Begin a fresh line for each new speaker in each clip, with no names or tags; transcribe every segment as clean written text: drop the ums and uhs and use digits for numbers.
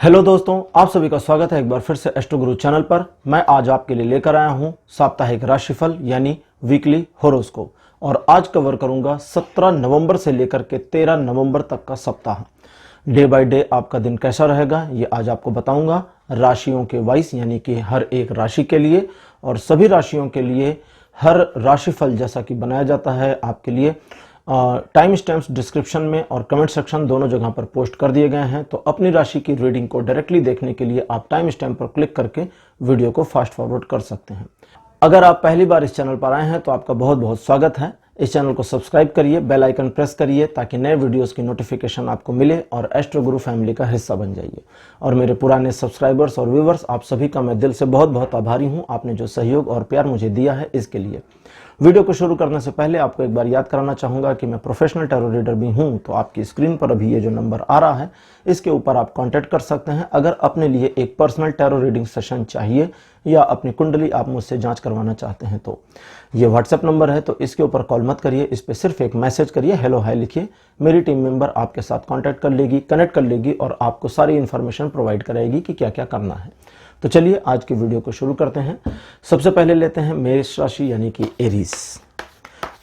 Hello दोस्तों, आप सभी का स्वागत है एक बार फिर से एस्ट्रो गुरु चैनल पर। मैं आज आपके लिए लेकर आया हूं साप्ताहिक राशिफल यानी वीकली होरोस्कोप और आज कवर करूंगा 17 नवंबर से लेकर के 13 नवंबर तक का सप्ताह। डे बाय डे आपका दिन कैसा रहेगा ये आज आपको बताऊंगा, राशियों के वाइज यानी कि हर एक राशि के लिए और सभी राशियों के लिए हर राशिफल जैसा कि बनाया जाता है आपके लिए। टाइम स्टैम्प्स डिस्क्रिप्शन में और कमेंट सेक्शन दोनों जगह पर पोस्ट कर दिए गए हैं, तो अपनी राशि की रीडिंग को डायरेक्टली देखने के लिए आप टाइम स्टैम्प पर क्लिक करके वीडियो को फास्ट फॉरवर्ड कर सकते हैं। अगर आप पहली बार इस चैनल पर आए हैं तो आपका बहुत बहुत स्वागत है। इस चैनल को सब्सक्राइब करिए, बेल आइकन प्रेस करिए ताकि नए वीडियोस की नोटिफिकेशन आपको मिले और एस्ट्रो गुरु फैमिली का हिस्सा बन जाइए। और मेरे पुराने सब्सक्राइबर्स और व्यूवर्स, आप सभी का मैं दिल से बहुत बहुत आभारी हूं। आपने जो सहयोग और प्यार मुझे दिया है इसके लिए। वीडियो को शुरू करने से पहले आपको एक बार याद कराना चाहूंगा कि मैं प्रोफेशनल टैरो रीडर भी हूं, तो आपकी स्क्रीन पर अभी ये जो नंबर आ रहा है इसके ऊपर आप कांटेक्ट कर सकते हैं अगर अपने लिए एक पर्सनल टैरो रीडिंग सेशन चाहिए या अपनी कुंडली आप मुझसे जांच करवाना चाहते हैं। तो ये व्हाट्सएप नंबर है, तो इसके ऊपर कॉल मत करिए, इस पर सिर्फ एक मैसेज करिए, हेलो हाय लिखिए। मेरी टीम मेंबर आपके साथ कांटेक्ट कर लेगी, कनेक्ट कर लेगी और आपको सारी इन्फॉर्मेशन प्रोवाइड कराएगी कि क्या क्या करना है। तो चलिए आज की वीडियो को शुरू करते हैं। सबसे पहले लेते हैं मेष राशि यानी कि एरीज,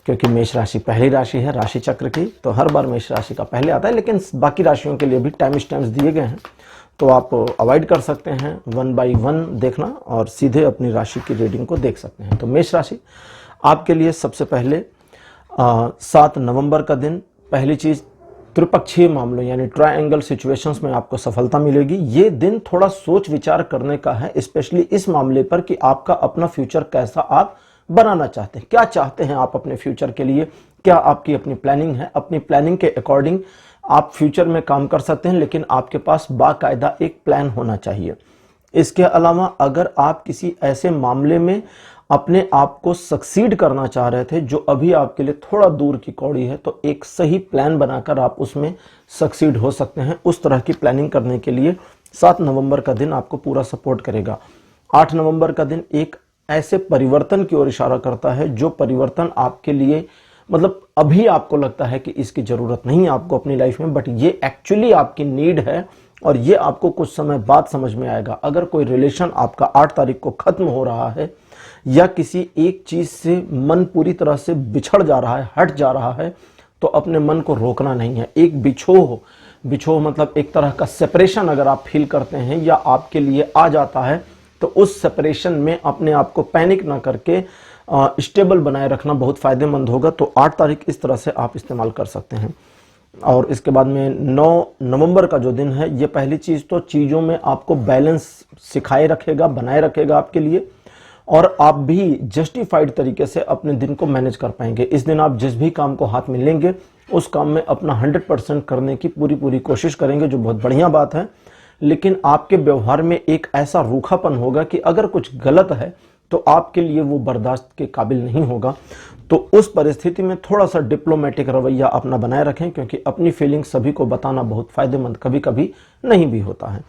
क्योंकि मेष राशि पहली राशि है राशि चक्र की, तो हर बार मेष राशि का पहले आता है, लेकिन बाकी राशियों के लिए भी टाइम स्टैम्प्स दिए गए हैं, तो आप अवॉइड कर सकते हैं 1 बाय 1 देखना और सीधे अपनी राशि की रीडिंग को देख सकते हैं। तो मेष राशि आपके लिए सबसे पहले 7 नवंबर का दिन, पहली चीज त्रिपक्षीय मामलों यानी ट्रायंगल सिचुएशंस में आपको सफलता मिलेगी। ये दिन थोड़ा सोच विचार करने का है, स्पेशली इस मामले पर कि आपका अपना फ्यूचर कैसा आप बनाना चाहते हैं, क्या चाहते हैं आप अपने फ्यूचर के लिए, क्या आपकी अपनी प्लानिंग है। अपनी प्लानिंग के अकॉर्डिंग आप फ्यूचर में काम कर सकते हैं, लेकिन आपके पास बाकायदा एक प्लान होना चाहिए। इसके अलावा अगर आप किसी ऐसे मामले में अपने आप को सक्सीड करना चाह रहे थे जो अभी आपके लिए थोड़ा दूर की कौड़ी है, तो एक सही प्लान बनाकर आप उसमें सक्सीड हो सकते हैं। उस तरह की प्लानिंग करने के लिए 7 नवंबर का दिन आपको पूरा सपोर्ट करेगा। 8 नवंबर का दिन एक ऐसे परिवर्तन की ओर इशारा करता है जो परिवर्तन आपके लिए मतलब अभी आपको लगता है कि इसकी जरूरत नहीं है आपको अपनी लाइफ में, बट ये एक्चुअली आपकी नीड है और ये आपको कुछ समय बाद समझ में आएगा। अगर कोई रिलेशन आपका 8 तारीख को खत्म हो रहा है या किसी एक चीज से मन पूरी तरह से बिछड़ जा रहा है, हट जा रहा है, तो अपने मन को रोकना नहीं है। एक बिछोह मतलब एक तरह का सेपरेशन अगर आप फील करते हैं या आपके लिए आ जाता है, तो उस सेपरेशन में अपने आप को पैनिक ना करके स्टेबल बनाए रखना बहुत फायदेमंद होगा। तो 8 तारीख इस तरह से आप इस्तेमाल कर सकते हैं। और इसके बाद में 9 नवंबर का जो दिन है, ये पहली चीज तो चीजों में आपको बैलेंस सिखाए रखेगा, बनाए रखेगा आपके लिए, और आप भी जस्टिफाइड तरीके से अपने दिन को मैनेज कर पाएंगे। इस दिन आप जिस भी काम को हाथ में लेंगे उस काम में अपना 100% करने की पूरी कोशिश करेंगे, जो बहुत बढ़िया बात है। लेकिन आपके व्यवहार में एक ऐसा रूखापन होगा कि अगर कुछ गलत है तो आपके लिए वो बर्दाश्त के काबिल नहीं होगा। तो उस परिस्थिति में थोड़ा सा डिप्लोमेटिक रवैया अपना बनाए रखें, क्योंकि अपनी फीलिंग सभी को बताना बहुत फायदेमंद कभी कभी नहीं भी होता है।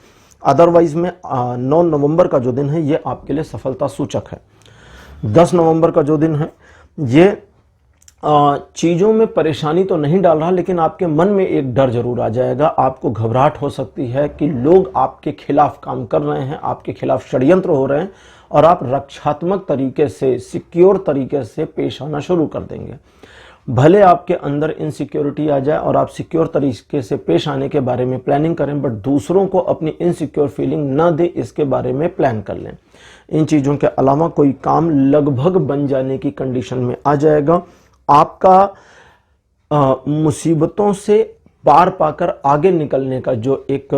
अदरवाइज में 9 नवंबर का जो दिन है ये आपके लिए सफलता सूचक है। 10 नवंबर का जो दिन है ये चीजों में परेशानी तो नहीं डाल रहा, लेकिन आपके मन में एक डर जरूर आ जाएगा। आपको घबराहट हो सकती है कि लोग आपके खिलाफ काम कर रहे हैं, आपके खिलाफ षड्यंत्र हो रहे हैं और आप रक्षात्मक तरीके से, सिक्योर तरीके से पेश आना शुरू कर देंगे। भले आपके अंदर इनसिक्योरिटी आ जाए और आप सिक्योर तरीके से पेश आने के बारे में प्लानिंग करें, बट दूसरों को अपनी इनसिक्योर फीलिंग न दे इसके बारे में प्लान कर लें। इन चीजों के अलावा कोई काम लगभग बन जाने की कंडीशन में आ जाएगा। आपका मुसीबतों से पार पाकर आगे निकलने का जो एक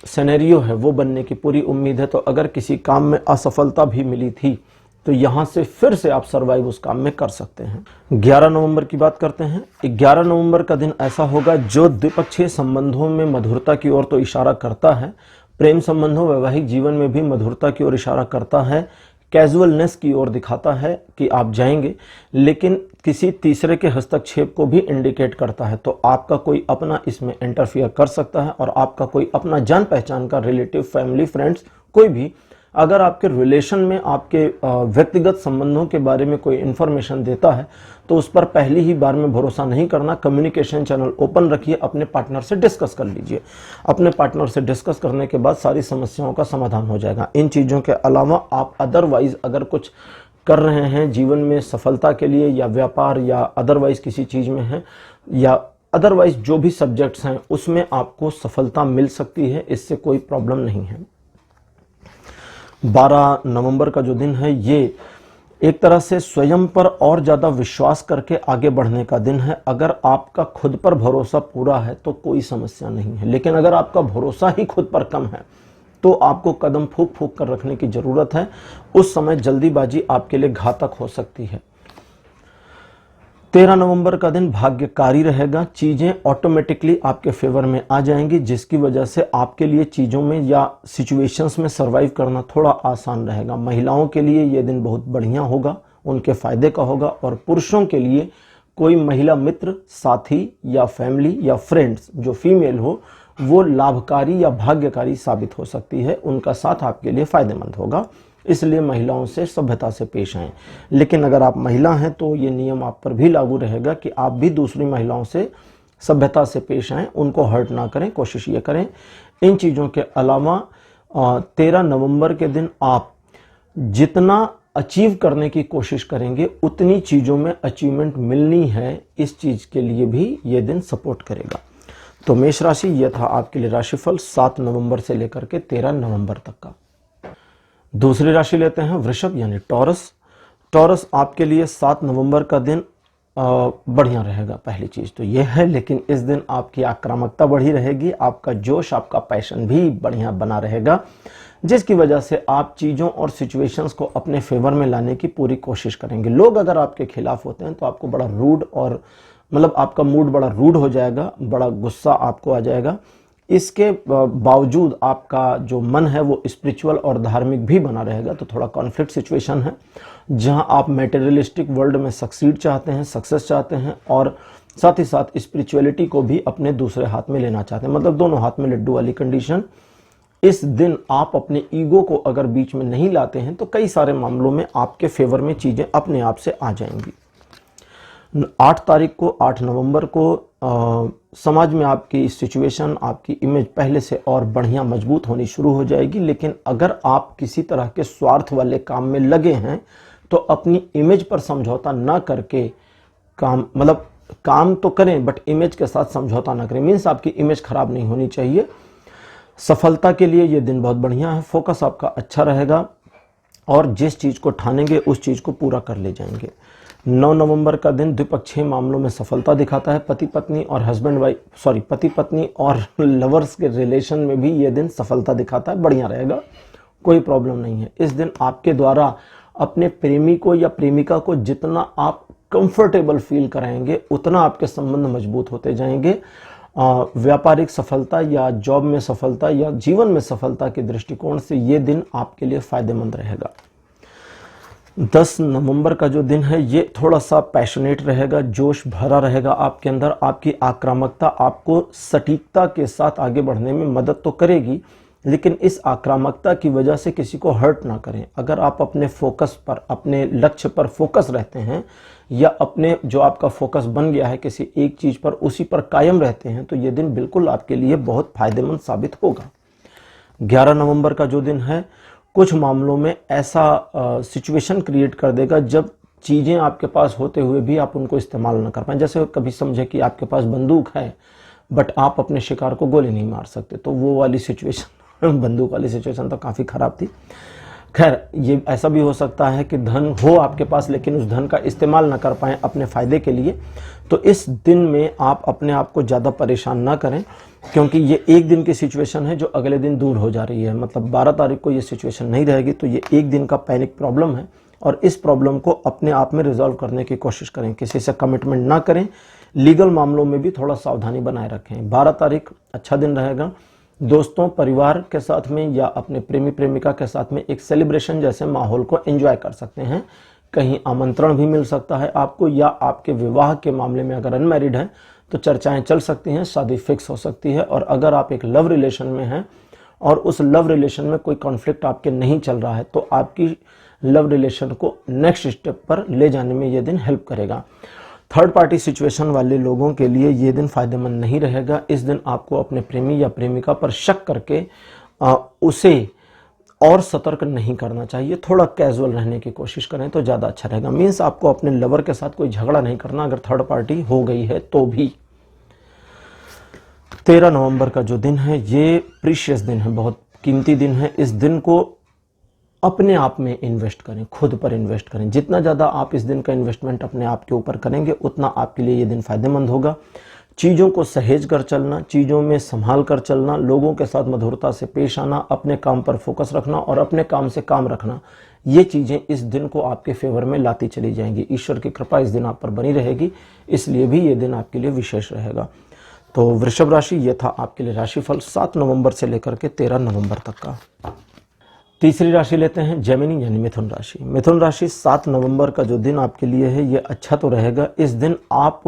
सिनेरियो है वो बनने की पूरी उम्मीद है। तो अगर किसी काम में असफलता भी मिली थी तो यहां से फिर से आप सर्वाइव उस काम में कर सकते हैं। 11 नवंबर की बात करते हैं। 11 नवंबर का दिन ऐसा होगा जो द्विपक्षीय संबंधों में मधुरता की ओर तो इशारा करता है, प्रेम संबंधों वैवाहिक जीवन में भी मधुरता की ओर इशारा करता है, कैजुअलनेस की ओर दिखाता है कि आप जाएंगे, लेकिन किसी तीसरे के हस्तक्षेप को भी इंडिकेट करता है। तो आपका कोई अपना इसमें इंटरफियर कर सकता है और आपका कोई अपना जान पहचान का रिलेटिव, फैमिली, फ्रेंड्स कोई भी अगर आपके रिलेशन में आपके व्यक्तिगत संबंधों के बारे में कोई इन्फॉर्मेशन देता है तो उस पर पहली ही बार में भरोसा नहीं करना। कम्युनिकेशन चैनल ओपन रखिए, अपने पार्टनर से डिस्कस कर लीजिए। अपने पार्टनर से डिस्कस करने के बाद सारी समस्याओं का समाधान हो जाएगा। इन चीज़ों के अलावा आप अदरवाइज अगर कुछ कर रहे हैं जीवन में सफलता के लिए, या व्यापार या अदरवाइज किसी चीज़ में है, या अदरवाइज जो भी सब्जेक्ट्स हैं उसमें आपको सफलता मिल सकती है, इससे कोई प्रॉब्लम नहीं है। 12 नवंबर का जो दिन है ये एक तरह से स्वयं पर और ज़्यादा विश्वास करके आगे बढ़ने का दिन है। अगर आपका खुद पर भरोसा पूरा है तो कोई समस्या नहीं है, लेकिन अगर आपका भरोसा ही खुद पर कम है तो आपको कदम फूंक फूंक कर रखने की ज़रूरत है। उस समय जल्दीबाजी आपके लिए घातक हो सकती है। 13 नवंबर का दिन भाग्यकारी रहेगा। चीज़ें ऑटोमेटिकली आपके फेवर में आ जाएंगी, जिसकी वजह से आपके लिए चीज़ों में या सिचुएशंस में सरवाइव करना थोड़ा आसान रहेगा। महिलाओं के लिए यह दिन बहुत बढ़िया होगा, उनके फायदे का होगा। और पुरुषों के लिए कोई महिला मित्र, साथी या फैमिली या फ्रेंड्स जो फीमेल हो वो लाभकारी या भाग्यकारी साबित हो सकती है। उनका साथ आपके लिए फायदेमंद होगा, इसलिए महिलाओं से सभ्यता से पेश आएं। लेकिन अगर आप महिला हैं तो ये नियम आप पर भी लागू रहेगा कि आप भी दूसरी महिलाओं से सभ्यता से पेश आएं, उनको हर्ट ना करें, कोशिश ये करें। इन चीज़ों के अलावा 13 नवंबर के दिन आप जितना अचीव करने की कोशिश करेंगे उतनी चीज़ों में अचीवमेंट मिलनी है, इस चीज़ के लिए भी ये दिन सपोर्ट करेगा। तो मेष राशि, यह था आपके लिए राशिफल 7 नवंबर से लेकर के 13 नवंबर तक का। दूसरी राशि लेते हैं वृषभ यानी टॉरस। टॉरस आपके लिए 7 नवंबर का दिन बढ़िया रहेगा। पहली चीज़ तो यह है, लेकिन इस दिन आपकी आक्रामकता बढ़ी रहेगी, आपका जोश, आपका पैशन भी बढ़िया बना रहेगा, जिसकी वजह से आप चीज़ों और सिचुएशंस को अपने फेवर में लाने की पूरी कोशिश करेंगे। लोग अगर आपके खिलाफ होते हैं तो आपको बड़ा रूड और मतलब आपका मूड बड़ा रूड हो जाएगा, बड़ा गुस्सा आपको आ जाएगा। इसके बावजूद आपका जो मन है वो स्पिरिचुअल और धार्मिक भी बना रहेगा। तो थोड़ा कॉन्फ्लिक्ट सिचुएशन है जहां आप मटेरियलिस्टिक वर्ल्ड में सक्सीड चाहते हैं, सक्सेस चाहते हैं, और साथ ही साथ स्पिरिचुअलिटी को भी अपने दूसरे हाथ में लेना चाहते हैं, मतलब दोनों हाथ में लड्डू वाली कंडीशन। इस दिन आप अपने ईगो को अगर बीच में नहीं लाते हैं तो कई सारे मामलों में आपके फेवर में चीज़ें अपने आप से आ जाएंगी। 8 तारीख को, 8 नवंबर को समाज में आपकी सिचुएशन, आपकी इमेज पहले से और बढ़िया मजबूत होनी शुरू हो जाएगी। लेकिन अगर आप किसी तरह के स्वार्थ वाले काम में लगे हैं तो अपनी इमेज पर समझौता ना करके काम तो करें बट इमेज के साथ समझौता ना करें। मीन्स आपकी इमेज खराब नहीं होनी चाहिए। सफलता के लिए ये दिन बहुत बढ़िया है। फोकस आपका अच्छा रहेगा और जिस चीज़ को ठानेंगे उस चीज़ को पूरा कर ले जाएंगे। 9 नवंबर का दिन द्विपक्षीय मामलों में सफलता दिखाता है। पति पत्नी और लवर्स के रिलेशन में भी ये दिन सफलता दिखाता है, बढ़िया रहेगा, कोई प्रॉब्लम नहीं है। इस दिन आपके द्वारा अपने प्रेमी को या प्रेमिका को जितना आप कंफर्टेबल फील कराएंगे उतना आपके संबंध मजबूत होते जाएंगे। व्यापारिक सफलता या जॉब में सफलता या जीवन में सफलता के दृष्टिकोण से ये दिन आपके लिए फायदेमंद रहेगा। 10 नवंबर का जो दिन है ये थोड़ा सा पैशनेट रहेगा, जोश भरा रहेगा आपके अंदर। आपकी आक्रामकता आपको सटीकता के साथ आगे बढ़ने में मदद तो करेगी, लेकिन इस आक्रामकता की वजह से किसी को हर्ट ना करें। अगर आप अपने फोकस पर, अपने लक्ष्य पर फोकस रहते हैं या अपने जो आपका फोकस बन गया है किसी एक चीज़ पर, उसी पर कायम रहते हैं तो ये दिन बिल्कुल आपके लिए बहुत फायदेमंद साबित होगा। 11 नवंबर का जो दिन है कुछ मामलों में ऐसा सिचुएशन क्रिएट कर देगा जब चीज़ें आपके पास होते हुए भी आप उनको इस्तेमाल ना कर पाएं। जैसे कभी समझे कि आपके पास बंदूक है बट आप अपने शिकार को गोली नहीं मार सकते, तो वो वाली सिचुएशन, बंदूक वाली सिचुएशन तो काफ़ी ख़राब थी। खैर, ये ऐसा भी हो सकता है कि धन हो आपके पास लेकिन उस धन का इस्तेमाल ना कर पाएं अपने फ़ायदे के लिए। तो इस दिन में आप अपने आप को ज़्यादा परेशान ना करें, क्योंकि ये एक दिन की सिचुएशन है जो अगले दिन दूर हो जा रही है। मतलब 12 तारीख को ये सिचुएशन नहीं रहेगी, तो ये एक दिन का पैनिक प्रॉब्लम है और इस प्रॉब्लम को अपने आप में रिजॉल्व करने की कोशिश करें। किसी से कमिटमेंट ना करें, लीगल मामलों में भी थोड़ा सावधानी बनाए रखें। 12 तारीख अच्छा दिन रहेगा। दोस्तों, परिवार के साथ में या अपने प्रेमी प्रेमिका के साथ में एक सेलिब्रेशन जैसे माहौल को एंजॉय कर सकते हैं। कहीं आमंत्रण भी मिल सकता है आपको, या आपके विवाह के मामले में अगर अनमैरिड हैं तो चर्चाएं चल सकती हैं, शादी फिक्स हो सकती है। और अगर आप एक लव रिलेशन में हैं और उस लव रिलेशन में कोई कॉन्फ्लिक्ट आपके नहीं चल रहा है तो आपकी लव रिलेशन को नेक्स्ट स्टेप पर ले जाने में ये दिन हेल्प करेगा। थर्ड पार्टी सिचुएशन वाले लोगों के लिए ये दिन फायदेमंद नहीं रहेगा। इस दिन आपको अपने प्रेमी या प्रेमिका पर शक करके उसे और सतर्क नहीं करना चाहिए। थोड़ा कैजुअल रहने की कोशिश करें तो ज़्यादा अच्छा रहेगा। मीन्स आपको अपने लवर के साथ कोई झगड़ा नहीं करना अगर थर्ड पार्टी हो गई है तो भी। 13 नवंबर का जो दिन है ये प्रीशियस दिन है, बहुत कीमती दिन है। इस दिन को अपने आप में इन्वेस्ट करें, खुद पर इन्वेस्ट करें। जितना ज़्यादा आप इस दिन का इन्वेस्टमेंट अपने आप के ऊपर करेंगे उतना आपके लिए ये दिन फायदेमंद होगा। चीज़ों को सहेज कर चलना, चीज़ों में संभाल कर चलना, लोगों के साथ मधुरता से पेश आना, अपने काम पर फोकस रखना और अपने काम से काम रखना, ये चीज़ें इस दिन को आपके फेवर में लाती चली जाएंगी। ईश्वर की कृपा इस दिन आप पर बनी रहेगी, इसलिए भी ये दिन आपके लिए विशेष रहेगा। तो वृषभ राशि, ये था आपके लिए राशिफल 7 नवंबर से लेकर के 13 नवंबर तक का। तीसरी राशि लेते हैं जेमिनी यानी मिथुन राशि। मिथुन राशि 7 नवंबर का जो दिन आपके लिए है ये अच्छा तो रहेगा। इस दिन आप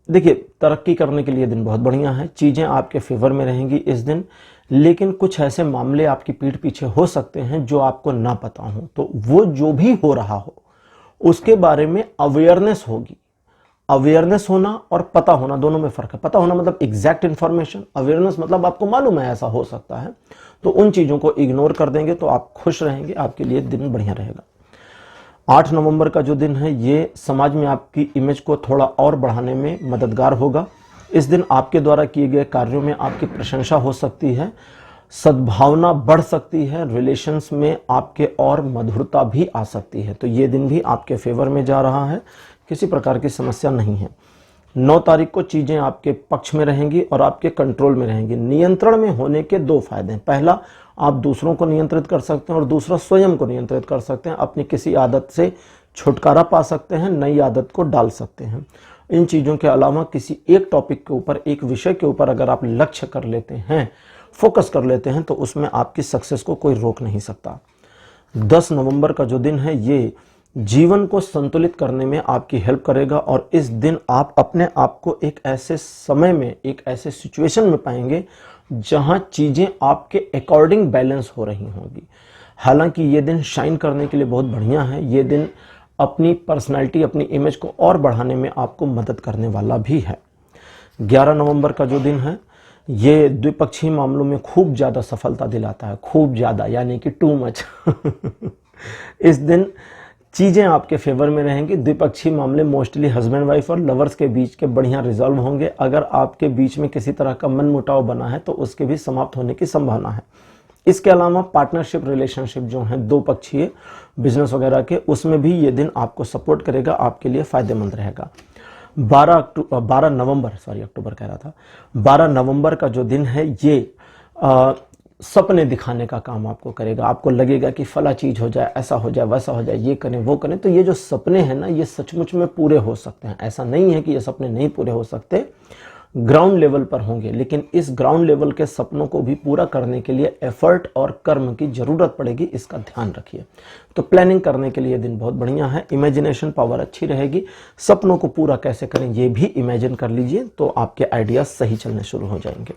देखिए तरक्की करने के लिए दिन बहुत बढ़िया है, चीज़ें आपके फेवर में रहेंगी इस दिन। लेकिन कुछ ऐसे मामले आपकी पीठ पीछे हो सकते हैं जो आपको ना पता हो, तो वो जो भी हो रहा हो उसके बारे में अवेयरनेस होगी। अवेयरनेस होना और पता होना दोनों में फर्क है। पता होना मतलब एग्जैक्ट इंफॉर्मेशन, अवेयरनेस मतलब आपको मालूम है ऐसा हो सकता है, तो उन चीज़ों को इग्नोर कर देंगे तो आप खुश रहेंगे, आपके लिए दिन बढ़िया रहेगा। 8 नवंबर का जो दिन है ये समाज में आपकी इमेज को थोड़ा और बढ़ाने में मददगार होगा। इस दिन आपके द्वारा किए गए कार्यों में आपकी प्रशंसा हो सकती है, सद्भावना बढ़ सकती है, रिलेशंस में आपके और मधुरता भी आ सकती है। तो ये दिन भी आपके फेवर में जा रहा है, किसी प्रकार की समस्या नहीं है। 9 तारीख को चीज़ें आपके पक्ष में रहेंगी और आपके कंट्रोल में रहेंगी। नियंत्रण में होने के 2 फायदे हैं। पहला, आप दूसरों को नियंत्रित कर सकते हैं और दूसरा स्वयं को नियंत्रित कर सकते हैं। अपनी किसी आदत से छुटकारा पा सकते हैं, नई आदत को डाल सकते हैं। इन चीज़ों के अलावा किसी एक टॉपिक के ऊपर, एक विषय के ऊपर अगर आप लक्ष्य कर लेते हैं, फोकस कर लेते हैं, तो उसमें आपकी सक्सेस को कोई रोक नहीं सकता। 10 नवंबर का जो दिन है ये जीवन को संतुलित करने में आपकी हेल्प करेगा और इस दिन आप अपने आप को एक ऐसे समय में, एक ऐसे सिचुएशन में पाएंगे जहां चीज़ें आपके अकॉर्डिंग बैलेंस हो रही होंगी। हालांकि ये दिन शाइन करने के लिए बहुत बढ़िया है। ये दिन अपनी पर्सनैलिटी, अपनी इमेज को और बढ़ाने में आपको मदद करने वाला भी है। 11 नवंबर का जो दिन है ये द्विपक्षीय मामलों में खूब ज़्यादा सफलता दिलाता है, खूब ज़्यादा यानी कि टू मच। इस दिन चीज़ें आपके फेवर में रहेंगी। द्विपक्षीय मामले मोस्टली हस्बैंड वाइफ और लवर्स के बीच के बढ़िया रिजॉल्व होंगे। अगर आपके बीच में किसी तरह का मनमुटाव बना है तो उसके भी समाप्त होने की संभावना है। इसके अलावा पार्टनरशिप रिलेशनशिप जो हैं 2 पक्षीय बिजनेस वगैरह के, उसमें भी ये दिन आपको सपोर्ट करेगा, आपके लिए फायदेमंद रहेगा। 12 नवंबर का जो दिन है ये सपने दिखाने का काम आपको करेगा। आपको लगेगा कि फला चीज हो जाए, ऐसा हो जाए, वैसा हो जाए, ये करें वो करें। तो ये जो सपने हैं ना, ये सचमुच में पूरे हो सकते हैं। ऐसा नहीं है कि ये सपने नहीं पूरे हो सकते, ग्राउंड लेवल पर होंगे, लेकिन इस ग्राउंड लेवल के सपनों को भी पूरा करने के लिए एफर्ट और कर्म की जरूरत पड़ेगी, इसका ध्यान रखिए। तो प्लानिंग करने के लिए दिन बहुत बढ़िया है। इमेजिनेशन पावर अच्छी रहेगी। सपनों को पूरा कैसे करें ये भी इमेजिन कर लीजिए, तो आपके आइडियाज सही चलने शुरू हो जाएंगे।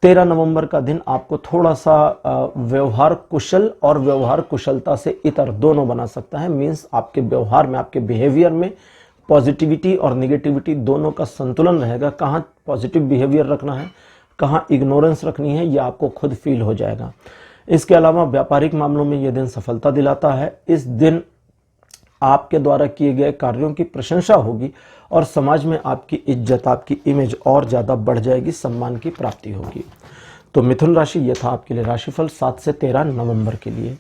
13 नवंबर का दिन आपको थोड़ा सा व्यवहार कुशल और व्यवहार कुशलता से इतर दोनों बना सकता है। मीन्स आपके व्यवहार में, आपके बिहेवियर में पॉजिटिविटी और निगेटिविटी दोनों का संतुलन रहेगा। कहाँ पॉजिटिव बिहेवियर रखना है, कहाँ इग्नोरेंस रखनी है, ये आपको खुद फील हो जाएगा। इसके अलावा व्यापारिक मामलों में यह दिन सफलता दिलाता है। इस दिन आपके द्वारा किए गए कार्यों की प्रशंसा होगी और समाज में आपकी इज्जत, आपकी इमेज और ज़्यादा बढ़ जाएगी, सम्मान की प्राप्ति होगी। तो मिथुन राशि, ये था आपके लिए राशिफल 7 से 13 नवंबर के लिए।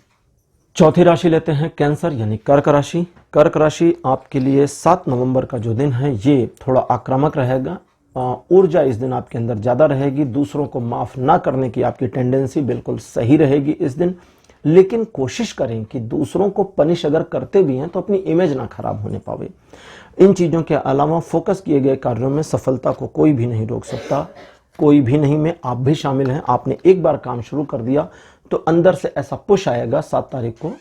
चौथी राशि लेते हैं कैंसर यानी कर्क राशि। कर्क राशि आपके लिए 7 नवंबर का जो दिन है ये थोड़ा आक्रामक रहेगा। ऊर्जा इस दिन आपके अंदर ज़्यादा रहेगी। दूसरों को माफ़ ना करने की आपकी टेंडेंसी बिल्कुल सही रहेगी इस दिन। लेकिन कोशिश करें कि दूसरों को पनिश अगर करते भी हैं तो अपनी इमेज ना खराब होने पावे। इन चीज़ों के अलावा फोकस किए गए कार्यों में सफलता को कोई भी नहीं रोक सकता, कोई भी नहीं, में आप भी शामिल हैं। आपने एक बार काम शुरू कर दिया तो अंदर से ऐसा पुश आएगा। 7 तारीख को,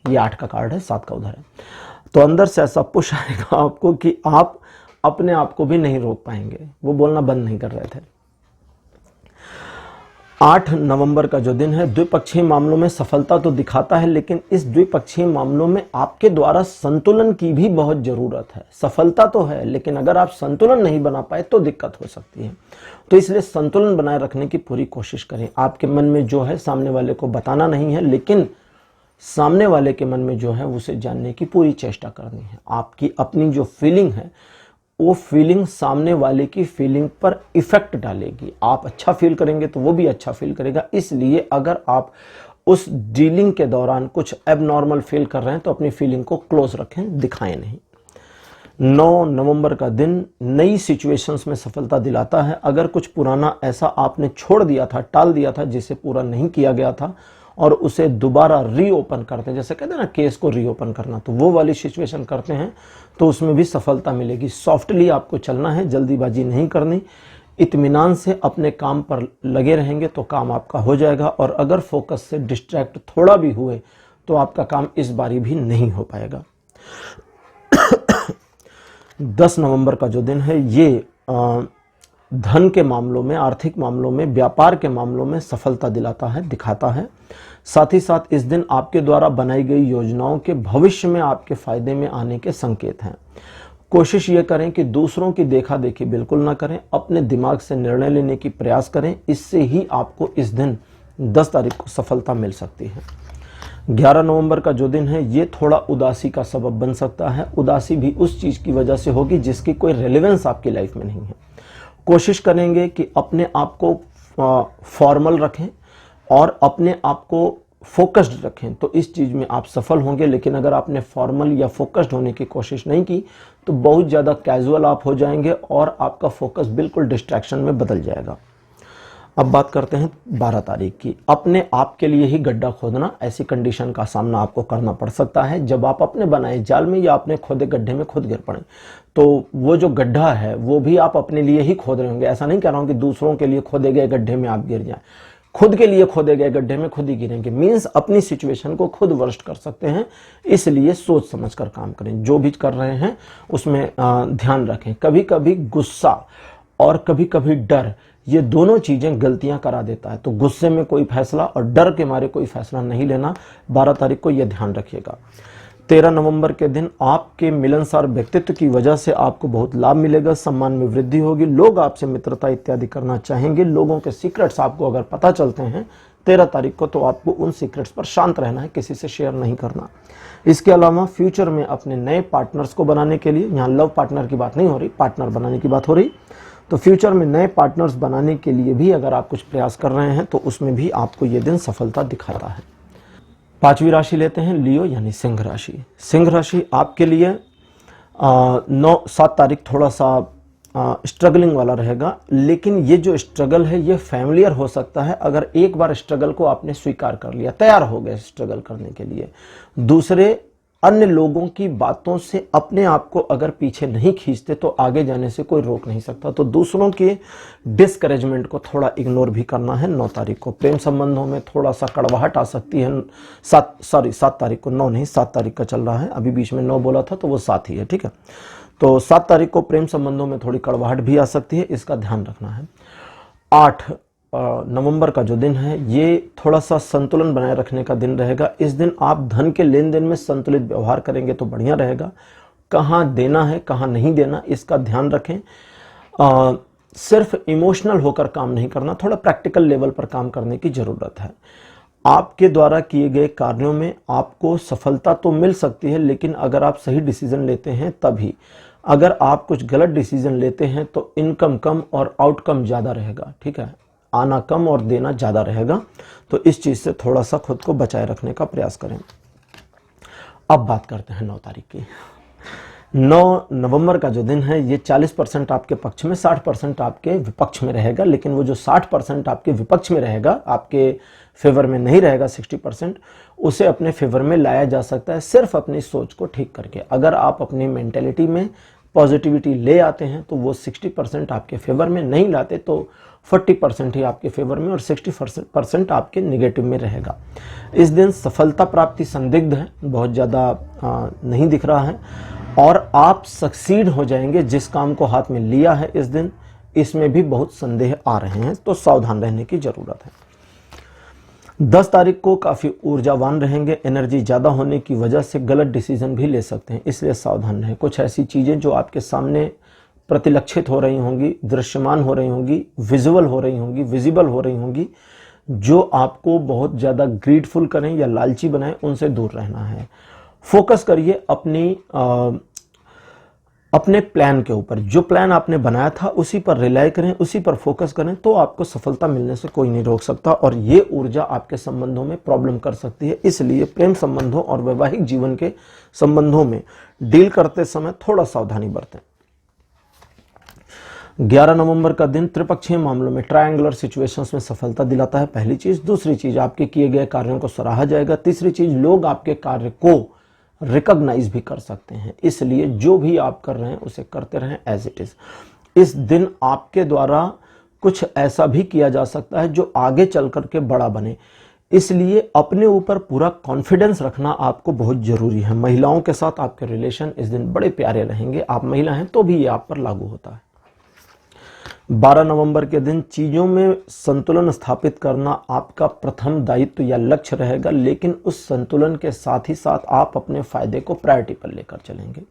ये 8 का कार्ड है, 7 का उधर है, तो अंदर से ऐसा पुश आएगा आपको कि आप अपने आप को भी नहीं रोक पाएंगे। वो बोलना बंद नहीं कर रहे थे। 8 नवंबर का जो दिन है, द्विपक्षीय मामलों में सफलता तो दिखाता है, लेकिन इस द्विपक्षीय मामलों में आपके द्वारा संतुलन की भी बहुत जरूरत है। सफलता तो है, लेकिन अगर आप संतुलन नहीं बना पाए तो दिक्कत हो सकती है। तो इसलिए संतुलन बनाए रखने की पूरी कोशिश करें। आपके मन में जो है सामने वाले को बताना नहीं है, लेकिन सामने वाले के मन में जो है उसे जानने की पूरी चेष्टा करनी है। आपकी अपनी जो फीलिंग है वो फीलिंग सामने वाले की फीलिंग पर इफेक्ट डालेगी। आप अच्छा फील करेंगे तो वो भी अच्छा फील करेगा। इसलिए अगर आप उस डीलिंग के दौरान कुछ एबनॉर्मल फील कर रहे हैं तो अपनी फीलिंग को क्लोज रखें, दिखाएं नहीं। 9 नवंबर का दिन नई सिचुएशंस में सफलता दिलाता है। अगर कुछ पुराना ऐसा आपने छोड़ दिया था, टाल दिया था, जिसे पूरा नहीं किया गया था और उसे दोबारा रीओपन करते हैं, जैसे कहते हैं ना केस को रीओपन करना, तो वो वाली सिचुएशन करते हैं तो उसमें भी सफलता मिलेगी। सॉफ्टली आपको चलना है, जल्दीबाजी नहीं करनी, इत्मीनान से अपने काम पर लगे रहेंगे तो काम आपका हो जाएगा। और अगर फोकस से डिस्ट्रैक्ट थोड़ा भी हुए तो आपका काम इस बारी भी नहीं हो पाएगा। 10 नवंबर का जो दिन है, ये धन के मामलों में, आर्थिक मामलों में, व्यापार के मामलों में सफलता दिलाता है, दिखाता है। साथ ही साथ इस दिन आपके द्वारा बनाई गई योजनाओं के भविष्य में आपके फायदे में आने के संकेत हैं। कोशिश ये करें कि दूसरों की देखा देखी बिल्कुल ना करें, अपने दिमाग से निर्णय लेने की प्रयास करें। इससे ही आपको इस दिन 10 तारीख को सफलता मिल सकती है। 11 नवंबर का जो दिन है, ये थोड़ा उदासी का सबब बन सकता है। उदासी भी उस चीज की वजह से होगी जिसकी कोई रेलेवेंस आपकी लाइफ में नहीं है। कोशिश करेंगे कि अपने आप को फॉर्मल रखें और अपने आप को फोकस्ड रखें, तो इस चीज में आप सफल होंगे। लेकिन अगर आपने फॉर्मल या फोकस्ड होने की कोशिश नहीं की तो बहुत ज्यादा कैजुअल आप हो जाएंगे और आपका फोकस बिल्कुल डिस्ट्रैक्शन में बदल जाएगा। अब बात करते हैं 12 तारीख की। अपने आप के लिए ही गड्ढा खोदना, ऐसी कंडीशन का सामना आपको करना पड़ सकता है जब आप अपने बनाए जाल में या अपने खोदे गड्ढे में खुद गिर पड़े। तो वो जो गड्ढा है वो भी आप अपने लिए ही खोद रहे होंगे। ऐसा नहीं कह रहा हूं कि दूसरों के लिए खोदे गए गड्ढे में आप गिर जाएं, खुद के लिए खोदे गए गड्ढे में खुद ही गिरेंगे। मीन्स अपनी सिचुएशन को खुद वर्स्ट कर सकते हैं, इसलिए सोच समझ कर काम करें। जो भी कर रहे हैं उसमें ध्यान रखें। कभी कभी गुस्सा और कभी कभी डर, ये दोनों चीजें गलतियां करा देता है। तो गुस्से में कोई फैसला और डर के मारे कोई फैसला नहीं लेना। 12 तारीख को यह ध्यान रखिएगा। 13 नवंबर के दिन आपके मिलनसार व्यक्तित्व की वजह से आपको बहुत लाभ मिलेगा, सम्मान में वृद्धि होगी, लोग आपसे मित्रता इत्यादि करना चाहेंगे। लोगों के सीक्रेट्स आपको अगर पता चलते हैं 13 तारीख को, तो आपको उन सीक्रेट्स पर शांत रहना है, किसी से शेयर नहीं करना। इसके अलावा फ्यूचर में अपने नए पार्टनर्स को बनाने के लिए, यहाँ लव पार्टनर की बात नहीं हो रही, पार्टनर बनाने की बात हो रही, तो फ्यूचर में नए पार्टनर्स बनाने के लिए भी अगर आप कुछ प्रयास कर रहे हैं तो उसमें भी आपको ये दिन सफलता दिखाता है। 5वीं राशि लेते हैं लियो यानी सिंह राशि। सिंह राशि आपके लिए 7 तारीख थोड़ा सा स्ट्रगलिंग वाला रहेगा, लेकिन ये जो स्ट्रगल है ये फैमिलियर हो सकता है। अगर एक बार स्ट्रगल को आपने स्वीकार कर लिया, तैयार हो गए स्ट्रगल करने के लिए, दूसरे अन्य लोगों की बातों से अपने आप को अगर पीछे नहीं खींचते तो आगे जाने से कोई रोक नहीं सकता। तो दूसरों के डिस्करेजमेंट को थोड़ा इग्नोर भी करना है। 9 तारीख को प्रेम संबंधों में थोड़ा सा कड़वाहट आ सकती है। 7 तारीख को, 9 नहीं 7 तारीख का चल रहा है, अभी बीच में 9 बोला था तो वो 7 ही है, ठीक है। तो 7 तारीख को प्रेम संबंधों में थोड़ी कड़वाहट भी आ सकती है, इसका ध्यान रखना है। 8 नवंबर का जो दिन है ये थोड़ा सा संतुलन बनाए रखने का दिन रहेगा। इस दिन आप धन के लेन देन में संतुलित व्यवहार करेंगे तो बढ़िया रहेगा। कहाँ देना है कहाँ नहीं देना इसका ध्यान रखें। सिर्फ इमोशनल होकर काम नहीं करना, थोड़ा प्रैक्टिकल लेवल पर काम करने की जरूरत है। आपके द्वारा किए गए कार्यों में आपको सफलता तो मिल सकती है, लेकिन अगर आप सही डिसीजन लेते हैं तभी। अगर आप कुछ गलत डिसीजन लेते हैं तो इनकम कम और आउटकम ज्यादा रहेगा, ठीक है, आना कम और देना ज्यादा रहेगा। तो इस चीज से थोड़ा सा खुद को बचाए रखने का प्रयास करें। अब बात करते हैं 9 तारीख की। 9 नवंबर का जो दिन है ये 40% आपके पक्ष में, 60% आपके विपक्ष में रहेगा। लेकिन वो जो 60% आपके विपक्ष में रहेगा, आपके फेवर में नहीं रहेगा 60%, उसे अपने फेवर में लाया जा सकता है सिर्फ अपनी सोच को ठीक करके। अगर आप अपनी मेंटेलिटी में पॉजिटिविटी ले आते हैं तो वो 60% आपके फेवर में, नहीं लाते तो 40% ही आपके फेवर में और 60% आपके निगेटिव में रहेगा। इस दिन सफलता प्राप्ति संदिग्ध है, बहुत ज़्यादा नहीं दिख रहा है, और आप सक्सीड हो जाएंगे जिस काम को हाथ में लिया है। इस दिन इसमें भी बहुत संदेह आ रहे हैं, तो सावधान रहने की जरूरत है। 10 तारीख को काफ़ी ऊर्जावान रहेंगे। एनर्जी ज़्यादा होने की वजह से गलत डिसीजन भी ले सकते हैं, इसलिए सावधान रहें। कुछ ऐसी चीज़ें जो आपके सामने प्रतिलक्षित हो रही होंगी, दृश्यमान हो रही होंगी, विजुअल हो रही होंगी, विजिबल हो रही होंगी, जो आपको बहुत ज़्यादा ग्रीडफुल करें या लालची बनाएं, उनसे दूर रहना है। फोकस करिए अपने प्लान के ऊपर। जो प्लान आपने बनाया था उसी पर रिलाई करें, उसी पर फोकस करें, तो आपको सफलता मिलने से कोई नहीं रोक सकता। और ये ऊर्जा आपके संबंधों में प्रॉब्लम कर सकती है, इसलिए प्रेम संबंधों और वैवाहिक जीवन के संबंधों में डील करते समय थोड़ा सावधानी बरतें। 11 नवंबर का दिन त्रिपक्षीय मामलों में ट्रायंगुलर सिचुएशंस में सफलता दिलाता है, पहली चीज। दूसरी चीज, आपके किए गए कार्यों को सराहा जाएगा। तीसरी चीज, लोग आपके कार्य को रिकॉग्नाइज भी कर सकते हैं, इसलिए जो भी आप कर रहे हैं उसे करते रहें एज इट इज। इस दिन आपके द्वारा कुछ ऐसा भी किया जा सकता है जो आगे चल करके बड़ा बने, इसलिए अपने ऊपर पूरा कॉन्फिडेंस रखना आपको बहुत जरूरी है। महिलाओं के साथ आपके रिलेशन इस दिन बड़े प्यारे रहेंगे। आप महिला हैं तो भी ये आप पर लागू होता है। 12 नवंबर के दिन चीजों में संतुलन स्थापित करना आपका प्रथम दायित्व या लक्ष्य रहेगा, लेकिन उस संतुलन के साथ ही साथ आप अपने फायदे को प्रायोरिटी पर लेकर चलेंगे।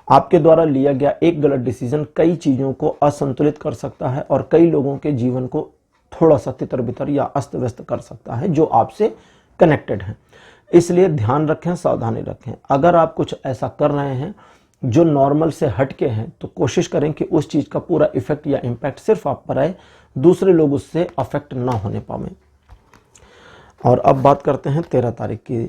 आपके द्वारा लिया गया एक गलत डिसीजन कई चीजों को असंतुलित कर सकता है और कई लोगों के जीवन को थोड़ा सा तितर बितर या अस्त व्यस्त कर सकता है जो आपसे कनेक्टेड है, इसलिए ध्यान रखें, सावधानी रखें। अगर आप कुछ ऐसा कर रहे हैं जो नॉर्मल से हटके हैं तो कोशिश करें कि उस चीज का पूरा इफेक्ट या इंपैक्ट सिर्फ आप पर आए, दूसरे लोग उससे अफेक्ट ना होने पाए। और अब बात करते हैं 13 तारीख की।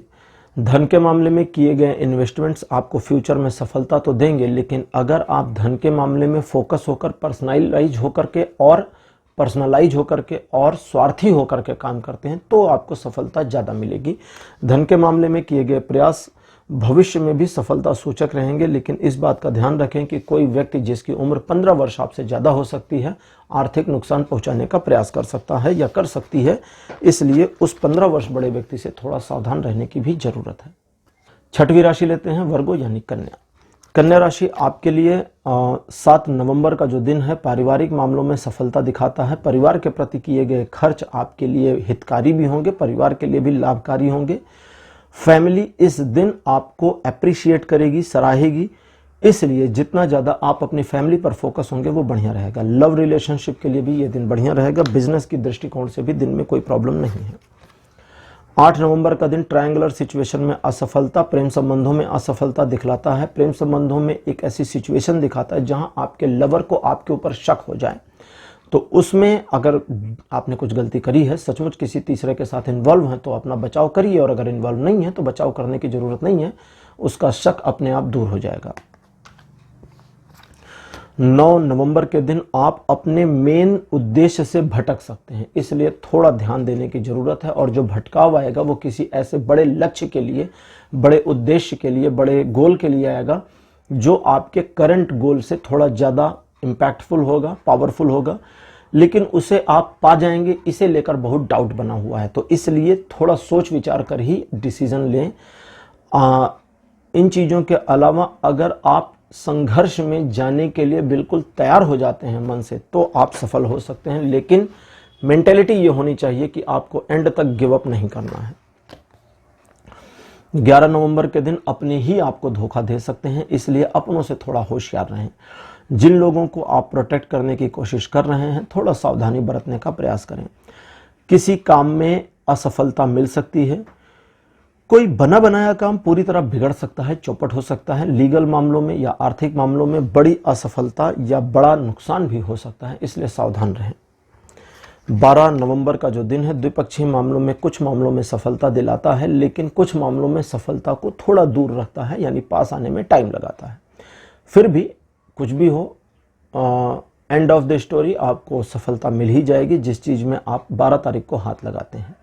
धन के मामले में किए गए इन्वेस्टमेंट्स आपको फ्यूचर में सफलता तो देंगे, लेकिन अगर आप धन के मामले में फोकस होकर पर्सनलाइज होकर के और स्वार्थी होकर के काम करते हैं तो आपको सफलता ज़्यादा मिलेगी। धन के मामले में किए गए प्रयास भविष्य में भी सफलता सूचक रहेंगे, लेकिन इस बात का ध्यान रखें कि कोई व्यक्ति जिसकी उम्र 15 वर्ष आपसे ज़्यादा हो सकती है आर्थिक नुकसान पहुंचाने का प्रयास कर सकता है या कर सकती है, इसलिए उस 15 वर्ष बड़े व्यक्ति से थोड़ा सावधान रहने की भी जरूरत है। छठवीं राशि लेते हैं वर्गो यानी कन्या। कन्या राशि आपके लिए 7 नवंबर का जो दिन है पारिवारिक मामलों में सफलता दिखाता है। परिवार के प्रति किए गए खर्च आपके लिए हितकारी भी होंगे, परिवार के लिए भी लाभकारी होंगे। फैमिली इस दिन आपको अप्रिशिएट करेगी, सराहेगी, इसलिए जितना ज़्यादा आप अपनी फैमिली पर फोकस होंगे वो बढ़िया रहेगा। लव रिलेशनशिप के लिए भी ये दिन बढ़िया रहेगा। बिजनेस की दृष्टिकोण से भी दिन में कोई प्रॉब्लम नहीं है। 8 नवंबर का दिन ट्रायंगुलर सिचुएशन में असफलता, प्रेम संबंधों में असफलता दिखलाता है। प्रेम संबंधों में एक ऐसी सिचुएशन दिखाता है जहां आपके लवर को आपके ऊपर शक हो जाए, तो उसमें अगर आपने कुछ गलती करी है, सचमुच किसी तीसरे के साथ इन्वॉल्व है, तो अपना बचाव करिए, और अगर इन्वॉल्व नहीं है तो बचाव करने की जरूरत नहीं है, उसका शक अपने आप दूर हो जाएगा। 9 नवंबर के दिन आप अपने मेन उद्देश्य से भटक सकते हैं, इसलिए थोड़ा ध्यान देने की जरूरत है। और जो भटकाव आएगा वो किसी ऐसे बड़े लक्ष्य के लिए, बड़े उद्देश्य के लिए, बड़े गोल के लिए आएगा जो आपके करंट गोल से थोड़ा ज्यादा इंपैक्टफुल होगा, पावरफुल होगा, लेकिन उसे आप पा जाएंगे, इसे लेकर बहुत डाउट बना हुआ है, तो इसलिए थोड़ा सोच विचार कर ही डिसीजन लें। इन चीज़ों के अलावा अगर आप संघर्ष में जाने के लिए बिल्कुल तैयार हो जाते हैं मन से तो आप सफल हो सकते हैं, लेकिन मेंटेलिटी ये होनी चाहिए कि आपको एंड तक गिव अप नहीं करना है। 11 नवंबर के दिन अपने ही आपको धोखा दे सकते हैं, इसलिए अपनों से थोड़ा होशियार रहें। जिन लोगों को आप प्रोटेक्ट करने की कोशिश कर रहे हैं थोड़ा सावधानी बरतने का प्रयास करें। किसी काम में असफलता मिल सकती है, कोई बना बनाया काम पूरी तरह बिगड़ सकता है, चौपट हो सकता है। लीगल मामलों में या आर्थिक मामलों में बड़ी असफलता या बड़ा नुकसान भी हो सकता है, इसलिए सावधान रहें। 12 नवंबर का जो दिन है द्विपक्षीय मामलों में कुछ मामलों में सफलता दिलाता है, लेकिन कुछ मामलों में सफलता को थोड़ा दूर रखता है, यानी पास आने में टाइम लगाता है। फिर भी कुछ भी हो, एंड ऑफ द स्टोरी आपको सफलता मिल ही जाएगी जिस चीज़ में आप 12 तारीख को हाथ लगाते हैं।